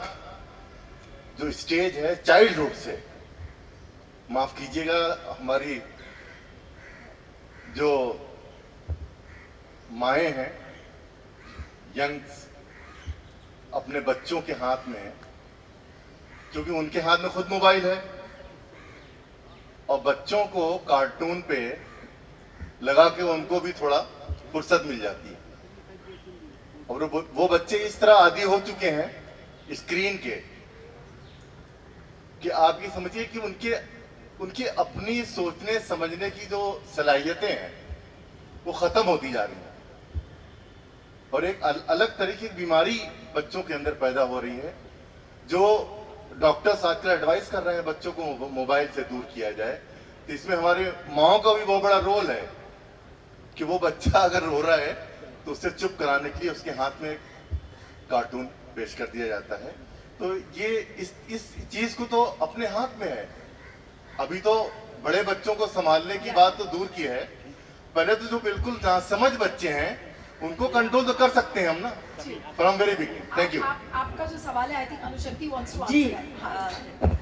जो स्टेज है चाइल्डहुड से, माफ कीजिएगा, हमारी जो माएँ हैं यंग्स अपने बच्चों के हाथ में, क्योंकि उनके हाथ में खुद मोबाइल है और बच्चों को कार्टून पे लगा के उनको भी थोड़ा फुर्सत मिल जाती है। और वो बच्चे इस तरह आदी हो चुके हैं स्क्रीन के कि आप ये समझिए कि उनकी अपनी सोचने समझने की जो सलाहियतें हैं वो खत्म होती जा रही हैं और एक अलग तरीके की बीमारी बच्चों के अंदर पैदा हो रही है, जो डॉक्टर्स आजकल एडवाइस कर रहे हैं बच्चों को मोबाइल से दूर किया जाए। तो इसमें हमारे माओ का भी बहुत बड़ा रोल है कि वो बच्चा अगर रो रहा है तो उसे चुप कराने के लिए उसके हाथ में कार्टून पेश कर दिया जाता है। तो ये इस चीज को तो अपने हाथ में है। अभी तो बड़े बच्चों को संभालने की बात तो दूर की है, पहले तो जो बिल्कुल समझ बच्चे हैं उनको कंट्रोल तो कर सकते हैं हम ना, from very beginning. Thank you. आपका जो सवाल है, I think Anushakti wants to जी आंसर।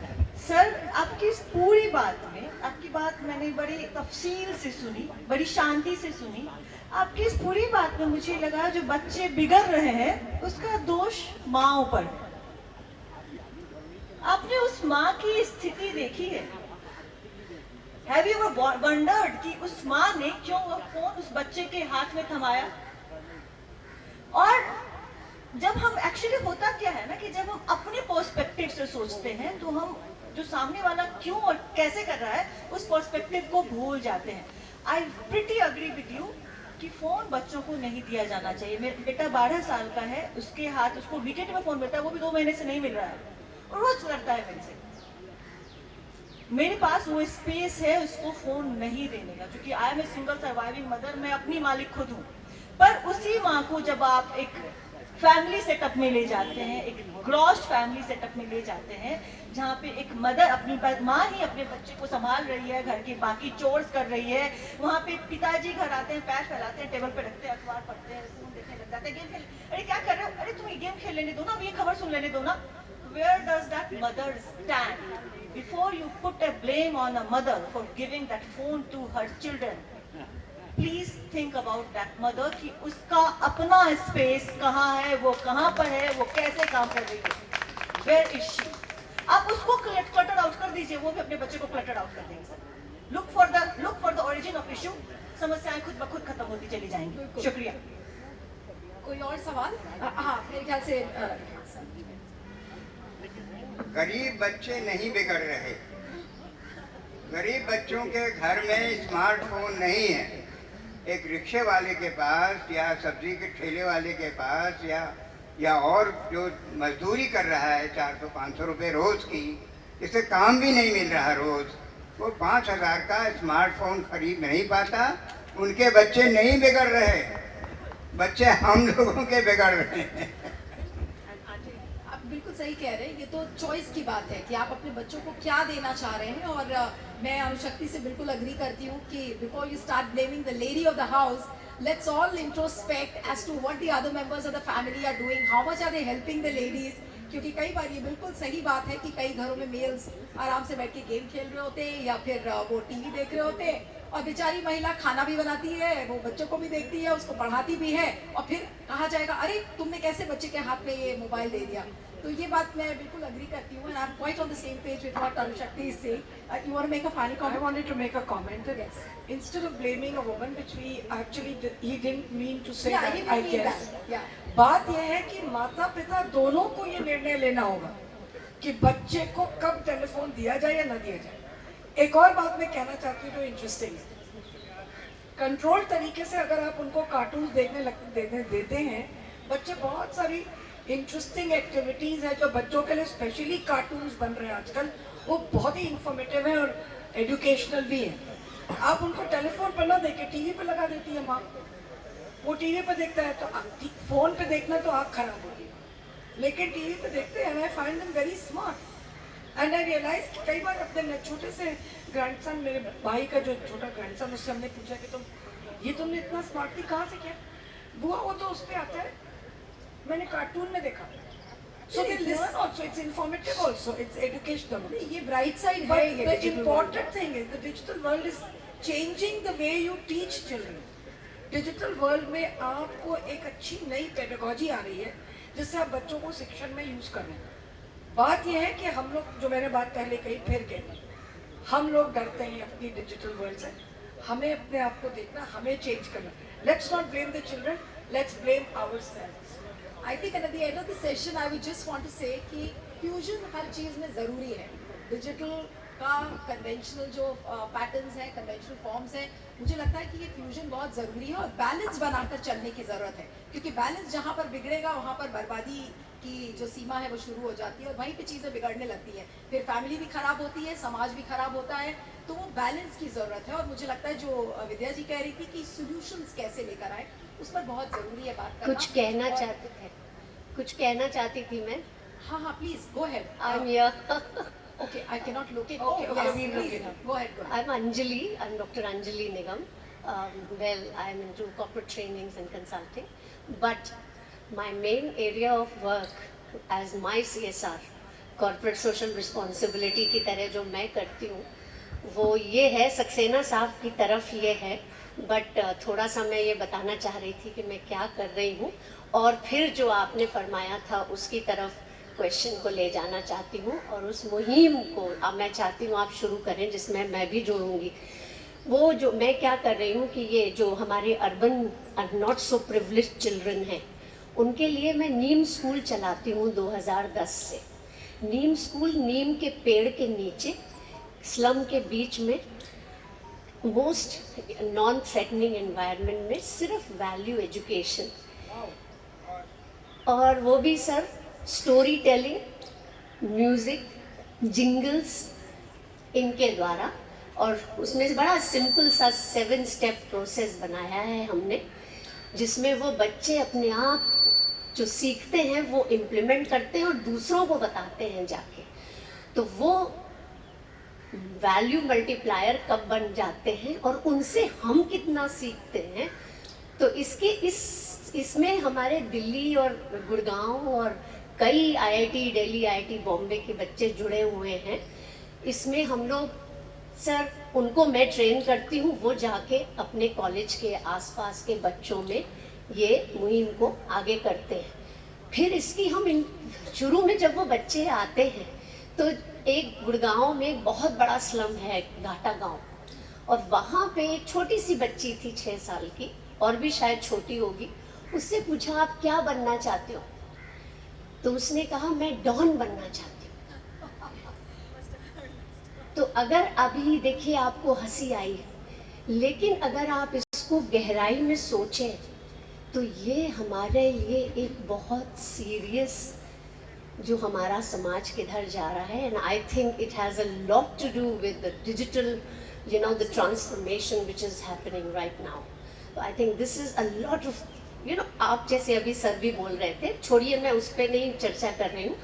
सर, आपकी इस पूरी बात में, आपकी बात मैंने बड़ी तफसील से सुनी, बड़ी शांति से सुनी। आपकी इस पूरी बात में मुझे लगा जो बच्चे बिगड़ रहे हैं उसका दोष माँओं पर। आपने उस माँ की स्थिति देखी है? Have you ever wondered कि उस माँ ने क्यों वो फोन उस बच्चे के हाथ में थमाया? और जब हम एक्चुअली होता क्या है ना कि जब हम अपने पर्सपेक्टिव से सोचते हैं तो हम जो सामने वाला क्यों और कैसे कर रहा है उस पर्सपेक्टिव को भूल जाते हैं। आई प्रिटी अग्री विद यू कि फोन बच्चों को नहीं दिया जाना चाहिए। मेरा बेटा 12 साल का है, उसके हाथ उसको वीकेंड में फोन मिलता है, वो भी 2 महीने से नहीं मिल रहा है और रोज लड़ता है मेरे से। मेरे पास वो स्पेस है उसको फोन नहीं देने का, क्योंकि I am a single surviving mother, मैं अपनी मालिक खुद हूँ। पर उसी माँ को जब आप एक फैमिली सेटअप में ले जाते हैं, एक ग्रॉस फैमिली सेटअप में ले जाते हैं जहाँ पे एक मदर अपनी माँ ही अपने बच्चे को संभाल रही है, घर के बाकी चोर्स कर रही है, वहाँ पे पिताजी घर आते हैं, पैर फैलाते हैं, टेबल पे रखते हैं, अखबार पढ़ते हैं, फोन देखने लग जाते हैं, गेम खेल, अरे क्या कर रहे हो, अरे तुम ये गेम खेल लेने दो ना, ये खबर सुन लेने दो ना। Where does that mother stand? Before you put a blame on a mother for giving that phone to her children, please think about that mother कि उसका अपना स्पेस कहाँ है, वो कहाँ पर है, वो कैसे काम कर रही है। Where is she? आप उसको clutter out कर दीजिए, वो भी अपने बच्चे को clutter out कर देंगे sir. Look for the origin of issue, समस्याएं खुद ब खुद खत्म होती चली जाएंगी। शुक्रिया। कोई और सवाल? हाँ, मेरे ख्याल से गरीब बच्चे नहीं बिगड़ रहे। गरीब बच्चों के घर में स्मार्टफोन नहीं है। एक रिक्शे वाले के पास या सब्जी के ठेले वाले के पास या और जो मजदूरी कर रहा है 400-500 रुपए रोज की, इसे काम भी नहीं मिल रहा रोज, वो 5000 का स्मार्टफोन खरीद नहीं पाता। उनके बच्चे नहीं बिगड़ रहे, बच्चे हम लोगों के बिगड़ रहे हैं। बिल्कुल सही कह रहे हैं। ये तो चॉइस की बात है कि आप अपने बच्चों को क्या देना चाह रहे हैं। और मैं अनुशक्ति से बिल्कुल अग्री करती हूँ कि before you start blaming the lady of the house, let's all introspect as to what the other members of the family are doing, how much are they helping the ladies. क्योंकि कई बार ये बिल्कुल सही बात है कि कई घरों में मेल्स आराम से बैठ के गेम खेल रहे होते हैं या फिर वो टीवी देख रहे होते हैं, और बेचारी महिला खाना भी बनाती है, वो बच्चों को भी देखती है, उसको पढ़ाती भी है, और फिर कहा जाएगा अरे तुमने कैसे बच्चे के हाथ में ये मोबाइल दे दिया। तो ये बात मैं बिल्कुल अग्री करती हूँ, and I'm quite on the same page with what Anushakti is saying. You want to make a final comment? I wanted to make a comment that Yes. instead of blaming a woman, which we actually he didn't mean to say Yeah, that, he I didn't mean guess. that. Yeah. बात यह है कि माता पिता दोनों को ये निर्णय लेना होगा कि बच्चे को कब टेलीफोन दिया जाए या न दिया जाए। एक और बात मैं कहना चाहती हूँ जो इंटरेस्टिंग है, कंट्रोल तरीके से अगर आप उनको कार्टून देखने देते हैं, बच्चे बहुत सारी इंटरेस्टिंग एक्टिविटीज़ है जो बच्चों के लिए स्पेशली कार्टून्स बन रहे हैं आजकल, वो बहुत ही इंफॉर्मेटिव है और एजुकेशनल भी है। आप उनको टेलीफोन पर ना देके टीवी पे लगा देती है माँ, वो टीवी पे देखता है तो फोन पे देखना तो आँख खराब होगी, लेकिन टीवी पे देखते हैं। I find them very smart and I realise कि कई बार अपने छोटे से ग्रैंडसन, मेरे भाई का जो छोटा ग्रैंडसन, उससे हमने पूछा कि तुमने इतना स्मार्टली कहाँ से किया? बुआ वो तो उस पर आता है, मैंने कार्टून में देखा। So they learn also, it's informative also, it's educational. ये ब्राइट साइड है। But ये the digital important thing is the digital world is changing the way you teach children. Digital world में आपको एक अच्छी नई पेडागॉजी आ रही है जिससे आप बच्चों को शिक्षण में यूज कर रहे हैं। बात यह है कि हम लोग, जो मैंने बात पहले कही फिर कही, हम लोग डरते हैं अपनी डिजिटल वर्ल्ड से। हमें अपने आप को देखना, हमें चेंज करना। Let's not blame the children, let's blame ourselves. I think at the end of the session I would just want to say कि फ्यूजन हर चीज़ में ज़रूरी है। डिजिटल का कन्वेंशनल जो पैटर्न्स हैं, कन्वेंशनल फॉर्म्स हैं, मुझे लगता है कि ये फ्यूजन बहुत ज़रूरी है और बैलेंस बनाकर चलने की ज़रूरत है, क्योंकि बैलेंस जहाँ पर बिगड़ेगा वहाँ पर बर्बादी की जो सीमा है वो शुरू हो जाती है और वहीं पे चीज़ें बिगड़ने लगती है, फिर फैमिली भी ख़राब होती है, समाज भी ख़राब होता है, तो वो बैलेंस की ज़रूरत है। और मुझे लगता है जो विद्या जी कह रही थी कि सॉल्यूशंस कैसे लेकर आए, उस पर बहुत ज़रूरी है बात करना। कुछ कहना चाहते थे, कुछ कहना चाहती थी मैं। हाँ हाँ, please go ahead. I am here. Okay, I cannot locate. Okay, Oh, okay, yes, we'll look please. it up. Go ahead, go ahead. I'm Anjali. I'm Dr. Anjali Nigam. Well, I'm into corporate trainings and consulting, but my main area of work as my CSR, corporate social responsibility की तरह जो मैं करती हूँ, वो ये है, सक्सेना साहब की तरफ ये है, बट थोड़ा सा मैं ये बताना चाह रही थी कि मैं क्या कर रही हूँ, और फिर जो आपने फरमाया था उसकी तरफ क्वेश्चन को ले जाना चाहती हूँ, और उस मुहिम को अब मैं चाहती हूँ आप शुरू करें, जिसमें मैं भी जुड़ूंगी। वो जो मैं क्या कर रही हूँ कि ये जो हमारे urban not so privileged children हैं, उनके लिए मैं नीम स्कूल चलाती हूँ 2010 से। नीम स्कूल नीम के पेड़ के नीचे स्लम के बीच में मोस्ट नॉन थ्रेटनिंग एनवायरनमेंट में सिर्फ वैल्यू एजुकेशन, और वो भी sir story telling, music, jingles इनके द्वारा, और उसमें बड़ा सिंपल सा 7 स्टेप प्रोसेस बनाया है हमने, जिसमें वो बच्चे अपने आप जो सीखते हैं वो इम्प्लीमेंट करते हैं और दूसरों को बताते हैं जाके। तो वो वैल्यू मल्टीप्लायर कब बन जाते हैं और उनसे हम कितना सीखते हैं। तो इसमें हमारे दिल्ली और गुड़गांव और कई आईआईटी दिल्ली, आईआईटी बॉम्बे के बच्चे जुड़े हुए हैं। इसमें हम लोग सर उनको मैं ट्रेन करती हूँ, वो जाके अपने कॉलेज के आसपास के बच्चों में ये मुहिम को आगे करते हैं। फिर इसकी हम शुरू में जब वो बच्चे आते हैं तो एक गुड़गांव में एक बहुत बड़ा स्लम है घाटा गांव, और वहाँ पे एक छोटी सी बच्ची थी 6 साल की, और भी शायद छोटी होगी। उससे पूछा आप क्या बनना चाहते हो, तो उसने कहा मैं डॉन बनना चाहती हूँ। तो अगर अभी देखिए आपको हंसी आई है, लेकिन अगर आप इसको गहराई में सोचें तो ये हमारे लिए एक बहुत सीरियस जो हमारा समाज किधर जा रहा है, and I think it has a lot to do with the digital the transformation which is happening right now. तो I think this is a lot of आप जैसे अभी सर भी बोल रहे थे, छोड़िए मैं उस पर नहीं चर्चा कर रही हूँ,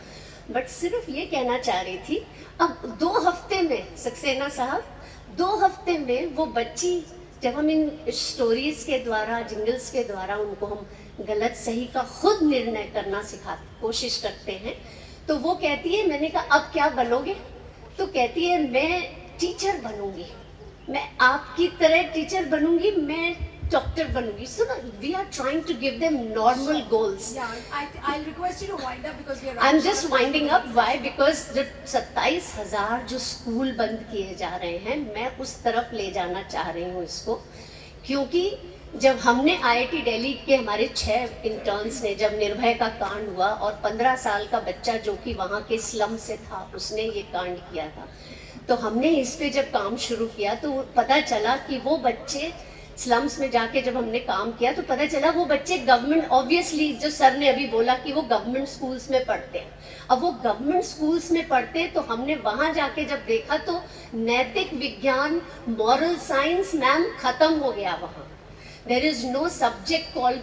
बट सिर्फ ये कहना चाह रही थी। अब 2 हफ्ते में सक्सेना साहब, 2 हफ्ते में वो बच्ची, जब हम इन स्टोरीज के द्वारा, जिंगल्स के द्वारा उनको हम गलत सही का खुद निर्णय करना कोशिश करते हैं, तो वो कहती है, मैंने कहा अब क्या बनोगे, तो कहती है मैं टीचर बनूंगी, मैं आपकी तरह टीचर बनूंगी, मैं doctor बनूंगी। So we are trying to give them normal goals. Yeah, I'll request you to wind up because we are. I'm just winding up. Why? Because the 27,000 जो स्कूल बंद किए जा रहे हैं, मैं उस तरफ ले जाना चाह रही हूँ इसको, क्योंकि जब हमने आईआईटी दिल्ली के हमारे 6 इंटर्न्स ने, जब निर्भय का कांड हुआ और 15 साल का बच्चा जो कि वहाँ के स्लम से था, उसने ये कांड किया था, तो हमने इस पे जब काम शुरू किया तो पता चला कि वो बच्चे स्लम्स में जाके जब हमने काम किया तो पता चला वो बच्चे गवर्नमेंट, ऑब्वियसली जो सर ने अभी बोला कि वो गवर्नमेंट स्कूल्स में पढ़ते हैं। अब वो गवर्नमेंट स्कूल्स में पढ़ते हैं तो हमने वहाँ जाके जब देखा तो नैतिक विज्ञान, मॉरल साइंस मैम खत्म हो गया वहाँ। There is no subject called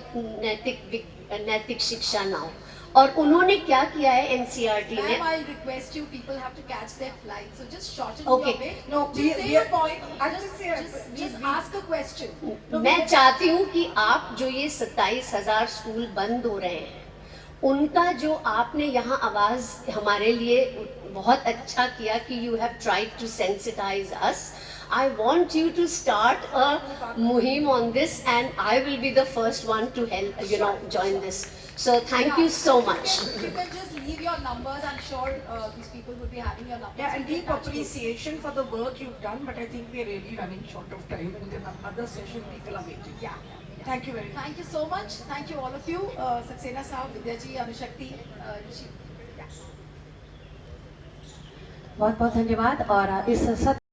naitik shiksha now. और उन्होंने क्या किया है एनसीईआरटी ने, Ma'am, I'll request you, people have to catch their flight, so just shorten Okay. your way. No, just say your point. just Ask a question. मैं चाहती हूँ कि आप जो ये 27,000 स्कूल बंद हो रहे हैं, उनका जो आपने यहाँ आवाज हमारे लिए बहुत अच्छा किया कि you have tried to sensitise us. I want you to start a muhim on this, and I will be the first one to help, join this. So thank you so much. You can just leave your numbers. I'm sure these people will be having your numbers. Yeah, and You can deep touch base. appreciation for the work you've done, but I think we're really running short of time, and in another session people are waiting. Yeah. Thank you very much. Thank you so much. Thank you all of you. Saxena Saab, Vidya ji, Anushakti, Rishi. Yeah. बहुत बहुत धन्यवाद। और इस सत्र